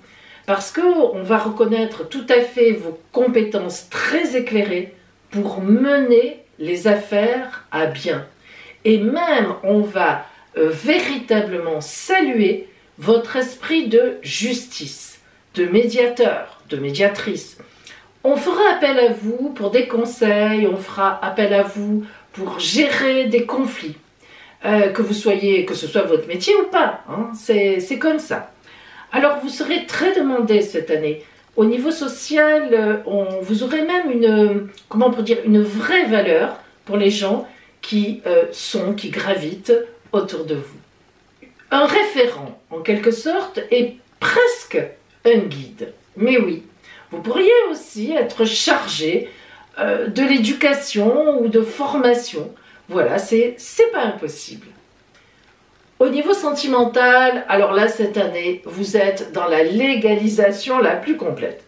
parce qu'on va reconnaître tout à fait vos compétences très éclairées pour mener les affaires à bien. Et même, on va véritablement saluer votre esprit de justice, de médiateur, de médiatrice. On fera appel à vous pour des conseils, on fera appel à vous pour gérer des conflits. Que ce soit votre métier ou pas, hein, c'est comme ça. Alors vous serez très demandé cette année. Au niveau social, vous aurez même une vraie valeur pour les gens qui gravitent autour de vous. Un référent, en quelque sorte, est presque un guide. Mais oui, vous pourriez aussi être chargé de l'éducation ou de formation. Voilà, c'est pas impossible. Au niveau sentimental, alors là, cette année, vous êtes dans la légalisation la plus complète.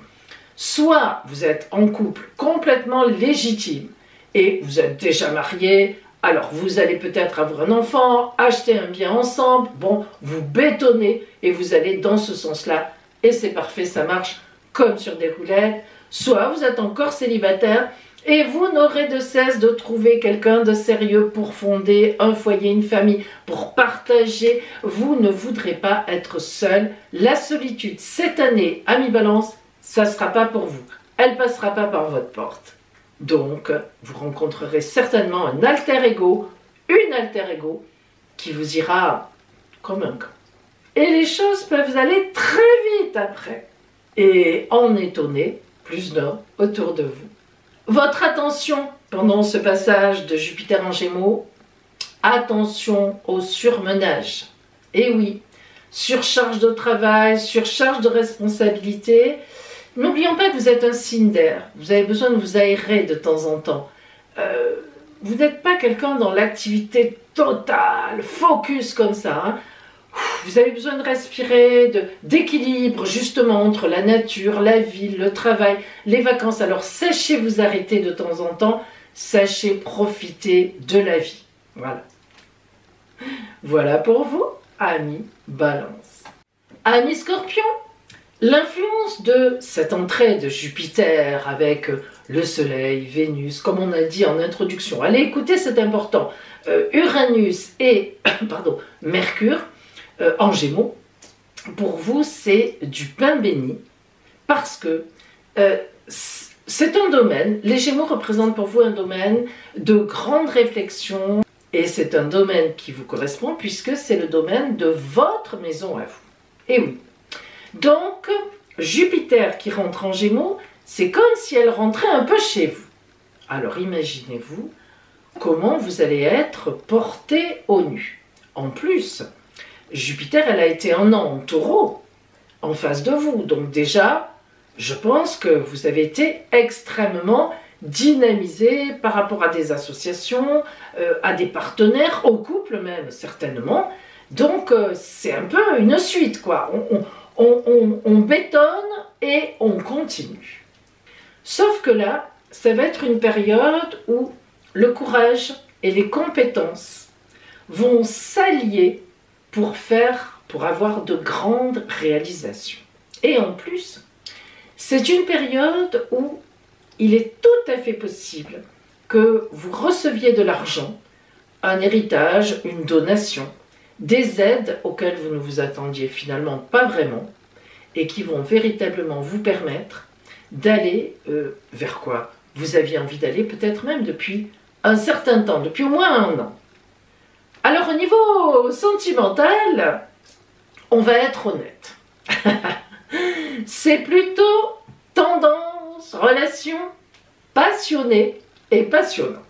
Soit vous êtes en couple complètement légitime et vous êtes déjà marié, alors vous allez peut-être avoir un enfant, acheter un bien ensemble, bon, vous bétonnez et vous allez dans ce sens-là et c'est parfait, ça marche comme sur des roulettes. Soit vous êtes encore célibataire et vous n'aurez de cesse de trouver quelqu'un de sérieux pour fonder un foyer, une famille, pour partager. Vous ne voudrez pas être seul. La solitude, cette année, ami Balance, ça ne sera pas pour vous. Elle ne passera pas par votre porte. Donc, vous rencontrerez certainement un alter ego, une alter ego, qui vous ira comme un gant. Et les choses peuvent aller très vite après. Et en étonner plus d'un autour de vous. Votre attention pendant ce passage de Jupiter en Gémeaux, attention au surmenage. Et oui, surcharge de travail, surcharge de responsabilité. N'oublions pas que vous êtes un signe d'air. Vous avez besoin de vous aérer de temps en temps. Vous n'êtes pas quelqu'un dans l'activité totale, focus comme ça. Hein. Vous avez besoin de respirer, d'équilibre justement entre la nature, la ville, le travail, les vacances. Alors sachez vous arrêter de temps en temps, sachez profiter de la vie. Voilà. Voilà pour vous, amis Balance. Amis Scorpion, l'influence de cette entrée de Jupiter avec le Soleil, Vénus, comme on a dit en introduction. Allez écoutez, c'est important. Uranus et Mercure, en Gémeaux, pour vous c'est du pain béni parce que c'est un domaine, les Gémeaux représentent pour vous un domaine de grande réflexion et c'est un domaine qui vous correspond puisque c'est le domaine de votre maison à vous. Et oui, donc Jupiter qui rentre en Gémeaux, c'est comme si elle rentrait un peu chez vous. Alors imaginez-vous comment vous allez être porté au nu. En plus, Jupiter, elle a été un an en Taureau, en face de vous. Donc déjà, je pense que vous avez été extrêmement dynamisé par rapport à des associations, à des partenaires, au couple même, certainement. Donc c'est un peu une suite, quoi. On bétonne et on continue. Sauf que là, ça va être une période où le courage et les compétences vont s'allier pour avoir de grandes réalisations. Et en plus, c'est une période où il est tout à fait possible que vous receviez de l'argent, un héritage, une donation, des aides auxquelles vous ne vous attendiez finalement pas vraiment et qui vont véritablement vous permettre d'aller vers quoi vous aviez envie d'aller peut-être même depuis un certain temps, depuis au moins un an. Alors au niveau sentimental, on va être honnête. C'est plutôt tendance, relation passionnée et passionnante.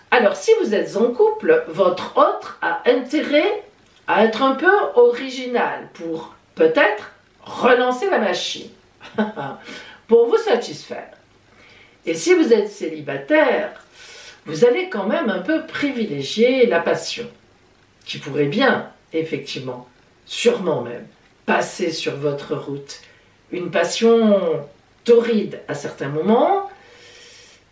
Alors si vous êtes en couple, votre autre a intérêt à être un peu original pour peut-être relancer la machine, pour vous satisfaire. Et si vous êtes célibataire, vous allez quand même un peu privilégier la passion, qui pourrait bien, effectivement, sûrement même, passer sur votre route. Une passion torride à certains moments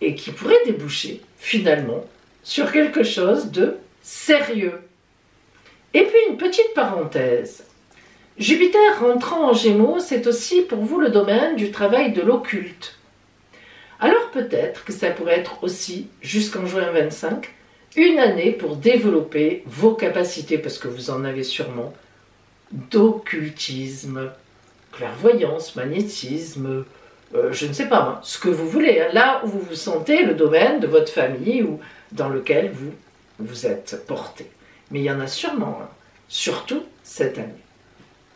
et qui pourrait déboucher finalement sur quelque chose de sérieux. Et puis une petite parenthèse. Jupiter rentrant en Gémeaux, c'est aussi pour vous le domaine du travail de l'occulte. Alors peut-être que ça pourrait être aussi, jusqu'en juin 25, une année pour développer vos capacités, parce que vous en avez sûrement, d'occultisme, clairvoyance, magnétisme, je ne sais pas moi, ce que vous voulez, hein, là où vous vous sentez, le domaine de votre famille ou dans lequel vous êtes porté. Mais il y en a sûrement un, surtout cette année.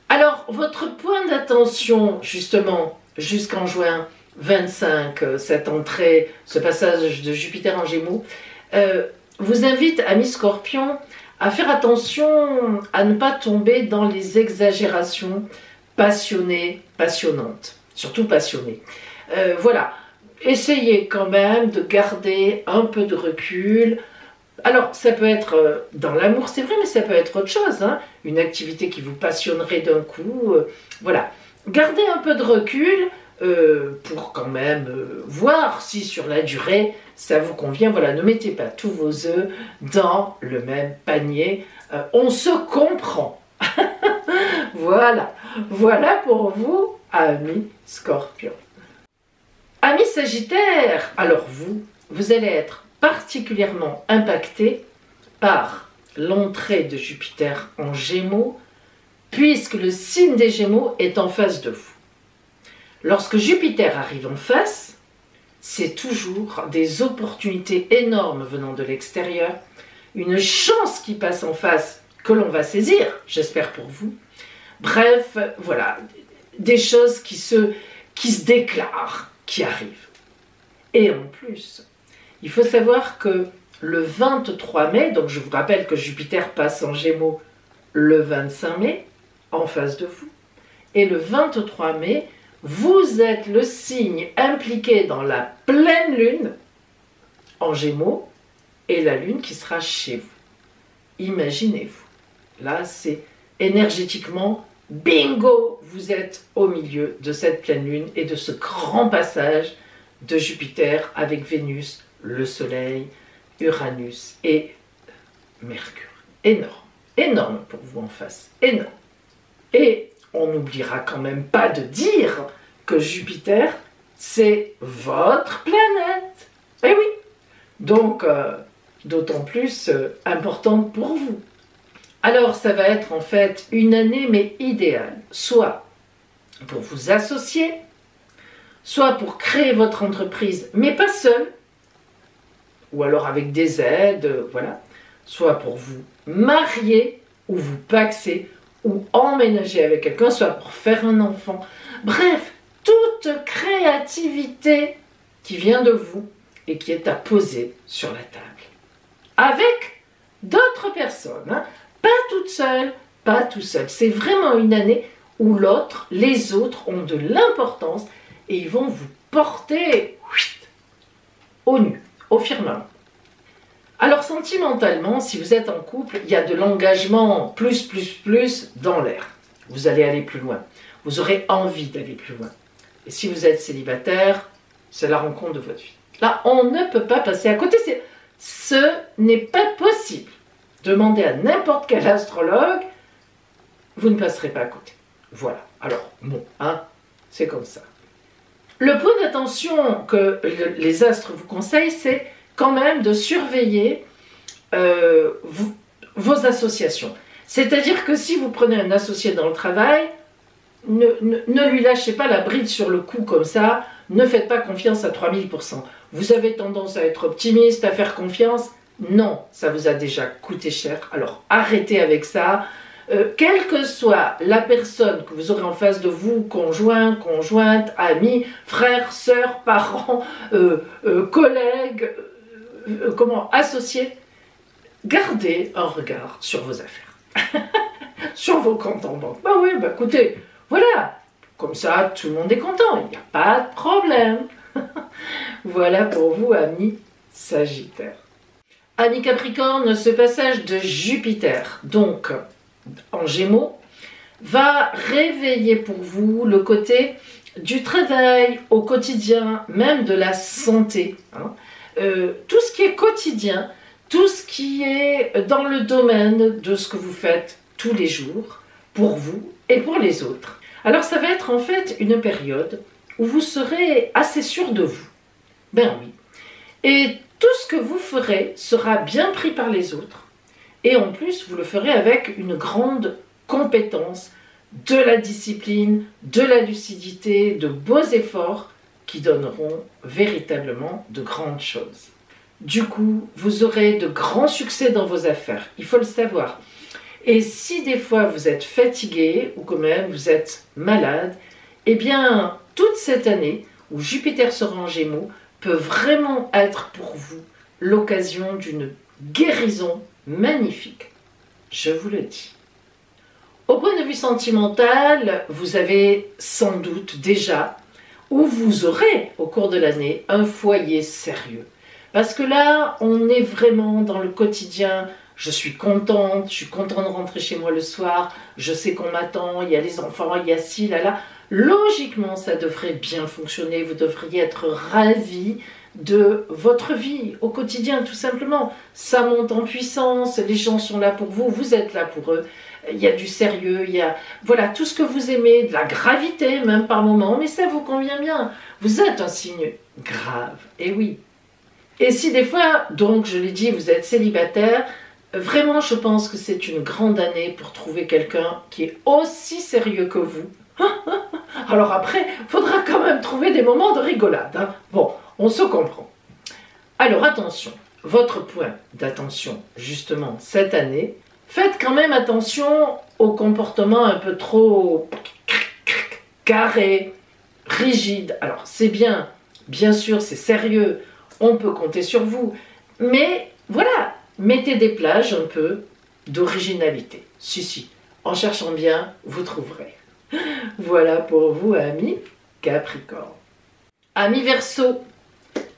Alors, votre point d'attention, justement, jusqu'en juin 25, cette entrée, ce passage de Jupiter en Gémeaux, vous invite, amis Scorpions, à faire attention à ne pas tomber dans les exagérations passionnées, passionnantes, surtout passionnées. Voilà, essayez quand même de garder un peu de recul. Alors, ça peut être dans l'amour, c'est vrai, mais ça peut être autre chose, hein, une activité qui vous passionnerait d'un coup. Voilà, gardez un peu de recul pour quand même voir si sur la durée ça vous convient. Voilà, ne mettez pas tous vos œufs dans le même panier. On se comprend. Voilà, voilà pour vous, amis Scorpions. Amis Sagittaires, alors vous allez être particulièrement impacté par l'entrée de Jupiter en Gémeaux, puisque le signe des Gémeaux est en face de vous. Lorsque Jupiter arrive en face, c'est toujours des opportunités énormes venant de l'extérieur, une chance qui passe en face que l'on va saisir, j'espère pour vous. Bref, voilà, des choses qui se déclarent, qui arrivent. Et en plus, il faut savoir que le 23 mai, donc je vous rappelle que Jupiter passe en Gémeaux le 25 mai, en face de vous, et le 23 mai, vous êtes le signe impliqué dans la pleine lune en Gémeaux et la lune qui sera chez vous. Imaginez-vous, là c'est énergétiquement bingo, vous êtes au milieu de cette pleine lune et de ce grand passage de Jupiter avec Vénus, le Soleil, Uranus et Mercure. Énorme, énorme pour vous en face, énorme. Et on n'oubliera quand même pas de dire que Jupiter, c'est votre planète. Eh oui, donc d'autant plus importante pour vous. Alors ça va être en fait une année mais idéale, soit pour vous associer, soit pour créer votre entreprise, mais pas seul, ou alors avec des aides, voilà, soit pour vous marier ou vous paxer, ou emménager avec quelqu'un, soit pour faire un enfant. Bref, toute créativité qui vient de vous et qui est à poser sur la table. Avec d'autres personnes, hein, pas toute seule, pas tout seul. C'est vraiment une année où l'autre, les autres ont de l'importance et ils vont vous porter au nu, au firmament. Alors sentimentalement, si vous êtes en couple, il y a de l'engagement plus dans l'air. Vous allez aller plus loin. Vous aurez envie d'aller plus loin. Et si vous êtes célibataire, c'est la rencontre de votre vie. Là, on ne peut pas passer à côté. Ce n'est pas possible. Demandez à n'importe quel astrologue, vous ne passerez pas à côté. Voilà. Alors, bon, hein, c'est comme ça. Le point d'attention que les astres vous conseillent, c'est quand même de surveiller vos associations. C'est-à-dire que si vous prenez un associé dans le travail, ne lui lâchez pas la bride sur le cou comme ça, ne faites pas confiance à 3000%. Vous avez tendance à être optimiste, à faire confiance. Non, ça vous a déjà coûté cher. Alors arrêtez avec ça. Quelle que soit la personne que vous aurez en face de vous, conjoint, conjointe, ami, frère, sœur, parent, collègue, associé, gardez un regard sur vos affaires, sur vos comptes en banque. Bah oui, bah écoutez, voilà, comme ça tout le monde est content, il n'y a pas de problème. Voilà pour vous, amis Sagittaires. Amis Capricorne, ce passage de Jupiter, donc en Gémeaux, va réveiller pour vous le côté du travail au quotidien, même de la santé. Hein. Tout ce qui est quotidien, tout ce qui est dans le domaine de ce que vous faites tous les jours, pour vous et pour les autres. Alors ça va être en fait une période où vous serez assez sûr de vous. Ben oui. Et tout ce que vous ferez sera bien pris par les autres. Et en plus, vous le ferez avec une grande compétence, de la discipline, de la lucidité, de beaux efforts qui donneront véritablement de grandes choses. Du coup, vous aurez de grands succès dans vos affaires, il faut le savoir. Et si des fois vous êtes fatigué ou quand même vous êtes malade, eh bien, toute cette année où Jupiter sera en Gémeaux peut vraiment être pour vous l'occasion d'une guérison magnifique. Je vous le dis. Au point de vue sentimental, vous avez sans doute déjà, ou vous aurez au cours de l'année, un foyer sérieux. Parce que là, on est vraiment dans le quotidien. Je suis contente de rentrer chez moi le soir, je sais qu'on m'attend, il y a les enfants, il y a ci, là, là. Logiquement, ça devrait bien fonctionner, vous devriez être ravis de votre vie au quotidien, tout simplement. Ça monte en puissance, les gens sont là pour vous, vous êtes là pour eux. Il y a du sérieux, il y a voilà, tout ce que vous aimez, de la gravité même par moment, mais ça vous convient bien. Vous êtes un signe grave, et oui. Et si des fois, donc je l'ai dit, vous êtes célibataire, vraiment je pense que c'est une grande année pour trouver quelqu'un qui est aussi sérieux que vous. Alors après, il faudra quand même trouver des moments de rigolade. Hein. Bon, on se comprend. Alors attention, votre point d'attention justement cette année, faites quand même attention au comportement un peu trop carré, rigide. Alors c'est bien sûr c'est sérieux, on peut compter sur vous, mais voilà, mettez des plages un peu d'originalité. Si, en cherchant bien, vous trouverez. Voilà pour vous, amis Capricorne. Amis Verseau,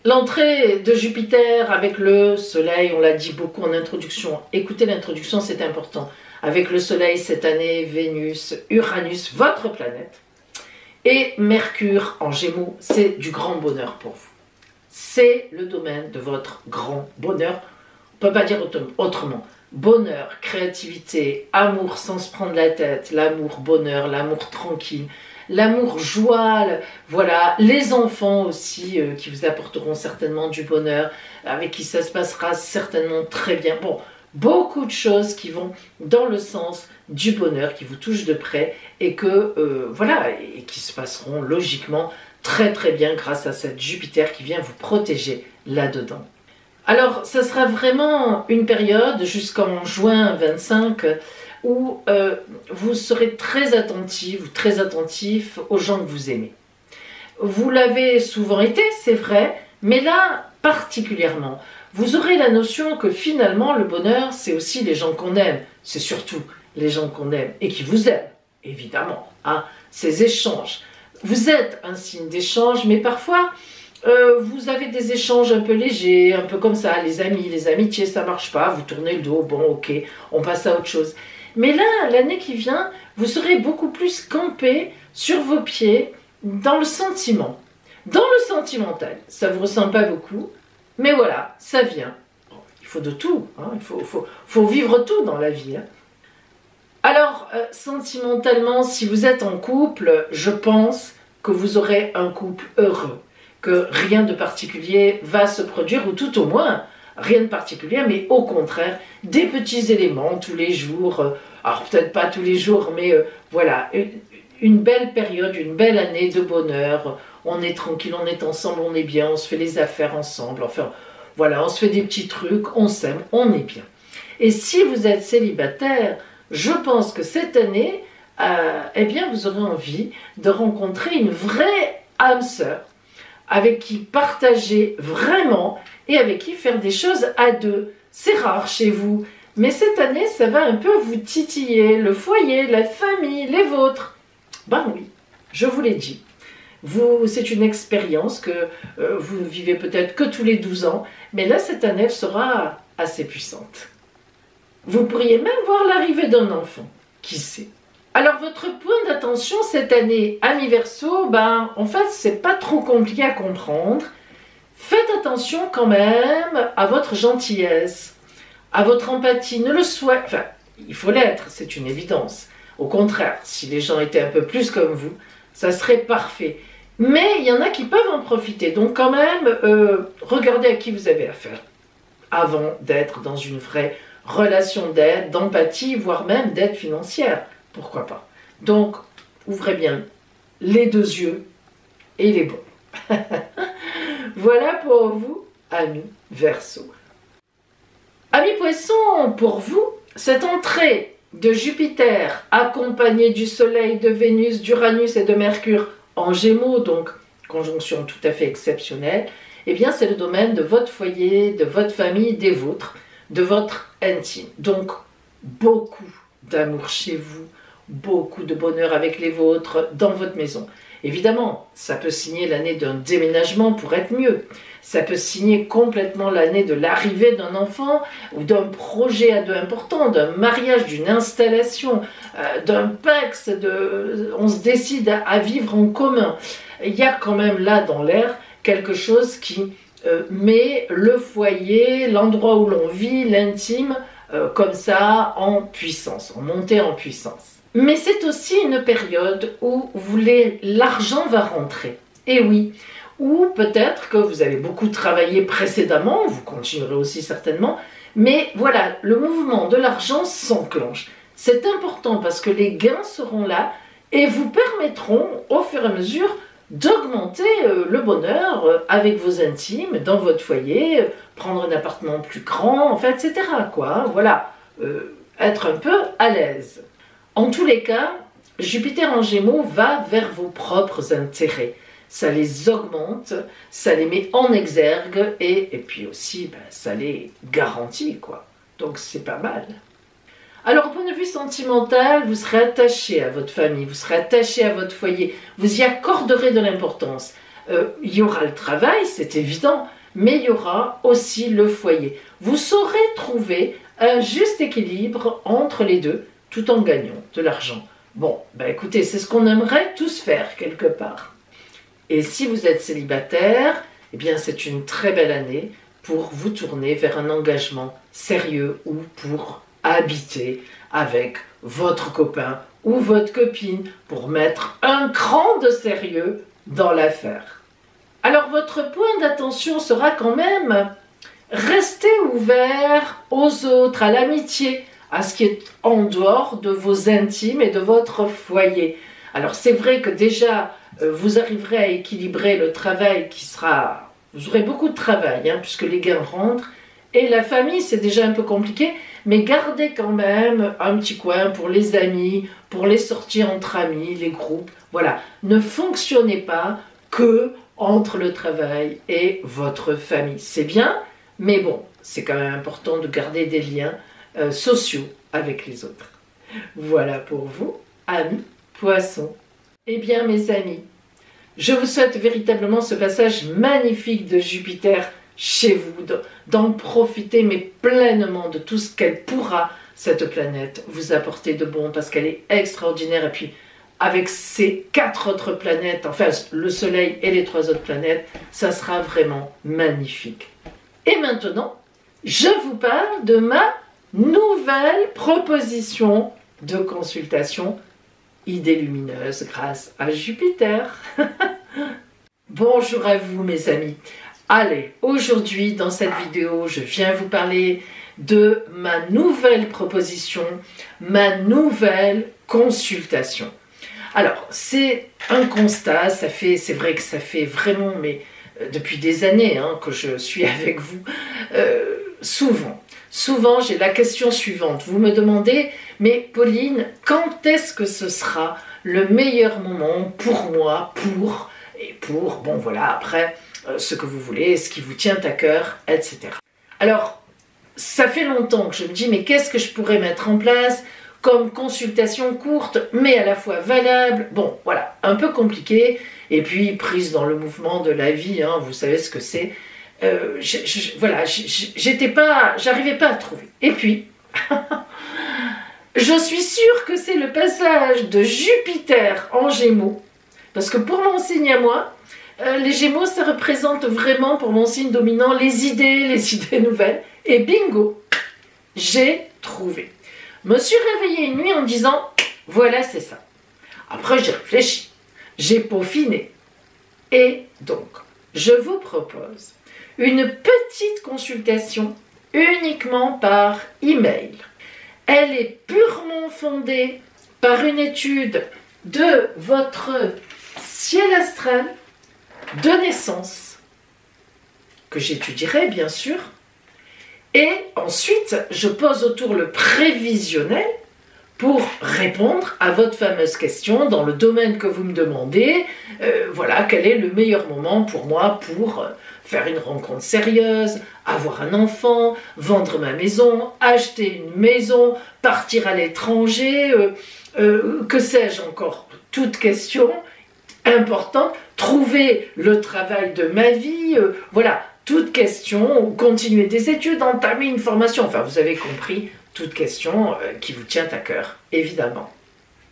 l'entrée de Jupiter avec le Soleil, on l'a dit beaucoup en introduction. Écoutez l'introduction, c'est important. Avec le Soleil cette année, Vénus, Uranus, votre planète, et Mercure en Gémeaux, c'est du grand bonheur pour vous. C'est le domaine de votre grand bonheur. On ne peut pas dire autrement. Bonheur, créativité, amour sans se prendre la tête, l'amour bonheur, l'amour tranquille, l'amour joie, voilà, les enfants aussi qui vous apporteront certainement du bonheur, avec qui ça se passera certainement très bien. Bon, beaucoup de choses qui vont dans le sens du bonheur, qui vous touchent de près et que, voilà, et qui se passeront logiquement très très bien grâce à cette Jupiter qui vient vous protéger là-dedans. Alors, ça sera vraiment une période jusqu'en juin 25 où vous serez très attentive ou très attentif aux gens que vous aimez. Vous l'avez souvent été, c'est vrai, mais là, particulièrement, vous aurez la notion que finalement, le bonheur, c'est aussi les gens qu'on aime. C'est surtout les gens qu'on aime et qui vous aiment, évidemment. Hein, ces échanges. Vous êtes un signe d'échange, mais parfois... vous avez des échanges un peu légers, un peu comme ça, les amis, les amitiés, ça marche pas, vous tournez le dos, bon ok, on passe à autre chose. Mais là, l'année qui vient, vous serez beaucoup plus campé sur vos pieds dans le sentiment, dans le sentimental. Ça vous ressemble pas beaucoup, mais voilà, ça vient. Bon, il faut de tout, hein, il faut vivre tout dans la vie. Hein. Alors, sentimentalement, si vous êtes en couple, je pense que vous aurez un couple heureux. Que rien de particulier va se produire, ou tout au moins, rien de particulier, mais au contraire, des petits éléments tous les jours, alors peut-être pas tous les jours, mais voilà, une belle période, une belle année de bonheur, on est tranquille, on est ensemble, on est bien, on se fait les affaires ensemble, enfin, voilà, on se fait des petits trucs, on s'aime, on est bien. Et si vous êtes célibataire, je pense que cette année, eh bien, vous aurez envie de rencontrer une vraie âme sœur, avec qui partager vraiment et avec qui faire des choses à deux. C'est rare chez vous, mais cette année, ça va un peu vous titiller, le foyer, la famille, les vôtres. Ben oui, je vous l'ai dit. C'est une expérience que vous vivez peut-être que tous les 12 ans, mais là, cette année, elle sera assez puissante. Vous pourriez même voir l'arrivée d'un enfant, qui sait. Alors votre point d'attention cette année, amis Verseau, en fait c'est pas trop compliqué à comprendre. Faites attention quand même à votre gentillesse, à votre empathie. Ne le soyez, enfin il faut l'être, c'est une évidence. Au contraire, si les gens étaient un peu plus comme vous, ça serait parfait. Mais il y en a qui peuvent en profiter, donc quand même, regardez à qui vous avez affaire avant d'être dans une vraie relation d'aide, d'empathie, voire même d'aide financière. Pourquoi pas? Donc, ouvrez bien les deux yeux et les bons. Voilà pour vous, amis Verseau. Amis Poissons, pour vous, cette entrée de Jupiter accompagnée du Soleil, de Vénus, d'Uranus et de Mercure en Gémeaux, donc conjonction tout à fait exceptionnelle, eh bien c'est le domaine de votre foyer, de votre famille, des vôtres, de votre intime. Donc beaucoup d'amour chez vous, beaucoup de bonheur avec les vôtres dans votre maison. Évidemment, ça peut signer l'année d'un déménagement pour être mieux. Ça peut signer complètement l'année de l'arrivée d'un enfant ou d'un projet à deux important, d'un mariage, d'une installation, d'un PEX, on se décide à vivre en commun. Il y a quand même là dans l'air quelque chose qui met le foyer, l'endroit où l'on vit, l'intime, comme ça en puissance, en montée en puissance. Mais c'est aussi une période où l'argent va rentrer. Et oui, ou peut-être que vous avez beaucoup travaillé précédemment, vous continuerez aussi certainement, mais voilà, le mouvement de l'argent s'enclenche. C'est important parce que les gains seront là et vous permettront au fur et à mesure d'augmenter le bonheur avec vos intimes, dans votre foyer, prendre un appartement plus grand, enfin, etc. quoi. Voilà, être un peu à l'aise. En tous les cas, Jupiter en Gémeaux va vers vos propres intérêts. Ça les augmente, ça les met en exergue et puis aussi, ça les garantit, quoi. Donc c'est pas mal. Alors, au point de vue sentimental, vous serez attaché à votre famille, vous serez attaché à votre foyer, vous y accorderez de l'importance. Il y aura le travail, c'est évident, mais il y aura aussi le foyer. Vous saurez trouver un juste équilibre entre les deux, tout en gagnant de l'argent. Bon, écoutez, c'est ce qu'on aimerait tous faire quelque part. Et si vous êtes célibataire, eh bien c'est une très belle année pour vous tourner vers un engagement sérieux ou pour habiter avec votre copain ou votre copine pour mettre un cran de sérieux dans l'affaire. Alors votre point d'attention sera quand même rester ouvert aux autres, à l'amitié, à ce qui est en dehors de vos intimes et de votre foyer. Alors c'est vrai que déjà, vous arriverez à équilibrer le travail qui sera... Vous aurez beaucoup de travail, puisque les gains rentrent. Et la famille, c'est déjà un peu compliqué, mais gardez quand même un petit coin pour les amis, pour les sorties entre amis, les groupes. Voilà, ne fonctionnez pas que entre le travail et votre famille. C'est bien, mais bon, c'est quand même important de garder des liens sociaux avec les autres. Voilà pour vous, amis Poissons. Eh bien mes amis, je vous souhaite véritablement ce passage magnifique de Jupiter chez vous, d'en profiter mais pleinement de tout ce qu'elle pourra, cette planète, vous apporter de bon, parce qu'elle est extraordinaire. Et puis avec ces 4 autres planètes, enfin le Soleil et les 3 autres planètes, ça sera vraiment magnifique. Et maintenant, je vous parle de ma nouvelle proposition de consultation idée lumineuse grâce à Jupiter. Bonjour à vous mes amis. Allez, aujourd'hui dans cette vidéo, je viens vous parler de ma nouvelle proposition, ma nouvelle consultation. Alors, c'est un constat, c'est vrai que ça fait vraiment, mais depuis des années que je suis avec vous, souvent j'ai la question suivante, vous me demandez, mais Pauline, quand est-ce que ce sera le meilleur moment pour moi, bon voilà, après, ce que vous voulez, ce qui vous tient à cœur, etc. Alors, ça fait longtemps que je me dis, mais qu'est-ce que je pourrais mettre en place comme consultation courte, mais à la fois valable, bon, voilà, un peu compliqué, et puis prise dans le mouvement de la vie, vous savez ce que c'est, voilà, j'arrivais pas à trouver. Et puis, Je suis sûre que c'est le passage de Jupiter en Gémeaux, parce que pour mon signe à moi, les Gémeaux, ça représente vraiment pour mon signe dominant les idées nouvelles. Et bingo, j'ai trouvé. Me suis réveillée une nuit en me disant, voilà, c'est ça. Après, j'ai réfléchi, j'ai peaufiné. Et donc, je vous propose une petite consultation uniquement par email. Elle est purement fondée par une étude de votre ciel astral de naissance, que j'étudierai bien sûr, et ensuite je pose autour le prévisionnel pour répondre à votre fameuse question dans le domaine que vous me demandez. Voilà, quel est le meilleur moment pour moi pour faire une rencontre sérieuse, avoir un enfant, vendre ma maison, acheter une maison, partir à l'étranger, que sais-je encore, toute question importante, trouver le travail de ma vie, voilà, toute question, continuer des études, entamer une formation, enfin vous avez compris, toute question qui vous tient à cœur, évidemment.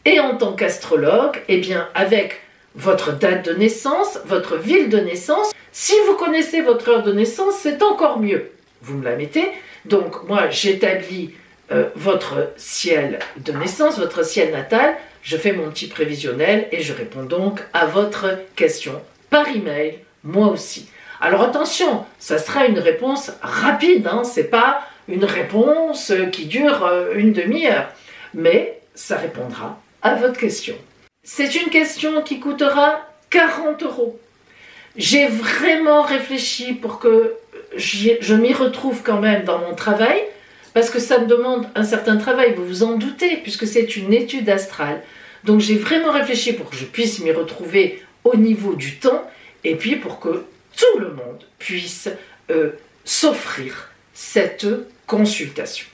Et en tant qu'astrologue, eh bien avec votre date de naissance, votre ville de naissance, si vous connaissez votre heure de naissance, c'est encore mieux. Vous me la mettez, donc moi j'établis votre ciel de naissance, votre ciel natal, je fais mon petit prévisionnel et je réponds donc à votre question par email, moi aussi. Alors attention, ça sera une réponse rapide, hein, c'est pas une réponse qui dure une demi-heure, mais ça répondra à votre question. C'est une question qui coûtera 40 €. J'ai vraiment réfléchi pour que je m'y retrouve quand même dans mon travail, parce que ça me demande un certain travail, vous vous en doutez, puisque c'est une étude astrale. Donc j'ai vraiment réfléchi pour que je puisse m'y retrouver au niveau du temps, et puis pour que tout le monde puisse s'offrir cette consultation.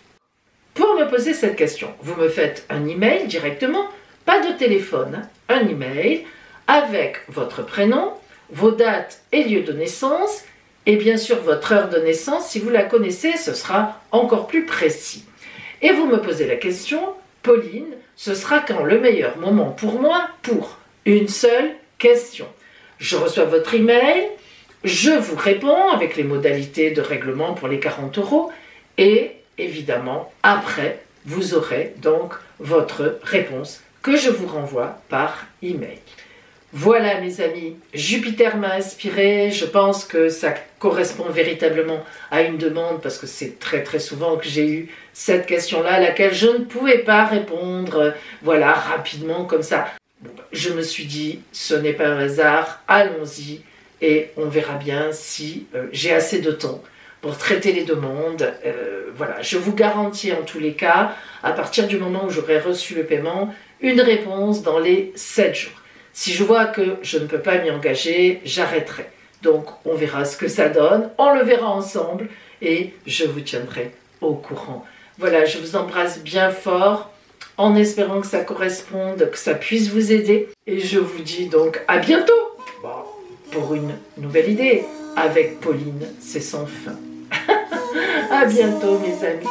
Pour me poser cette question, vous me faites un email directement, pas de téléphone, un email avec votre prénom, vos dates et lieux de naissance, et bien sûr votre heure de naissance. Si vous la connaissez, ce sera encore plus précis. Et vous me posez la question, Pauline, ce sera quand le meilleur moment pour moi pour une seule question. Je reçois votre email, je vous réponds avec les modalités de règlement pour les 40 € et évidemment, après, vous aurez donc votre réponse que je vous renvoie par email. Voilà mes amis, Jupiter m'a inspiré, je pense que ça correspond véritablement à une demande parce que c'est très très souvent que j'ai eu cette question-là à laquelle je ne pouvais pas répondre, voilà, rapidement comme ça. Bon, je me suis dit, ce n'est pas un hasard, allons-y et on verra bien si j'ai assez de temps pour traiter les demandes. Voilà, je vous garantis en tous les cas, à partir du moment où j'aurai reçu le paiement, une réponse dans les 7 jours. Si je vois que je ne peux pas m'y engager, j'arrêterai. Donc on verra ce que ça donne, on le verra ensemble et je vous tiendrai au courant. Voilà, je vous embrasse bien fort en espérant que ça corresponde, que ça puisse vous aider. Et je vous dis donc à bientôt pour une nouvelle idée. Avec Pauline, c'est sans fin. À bientôt mes amis.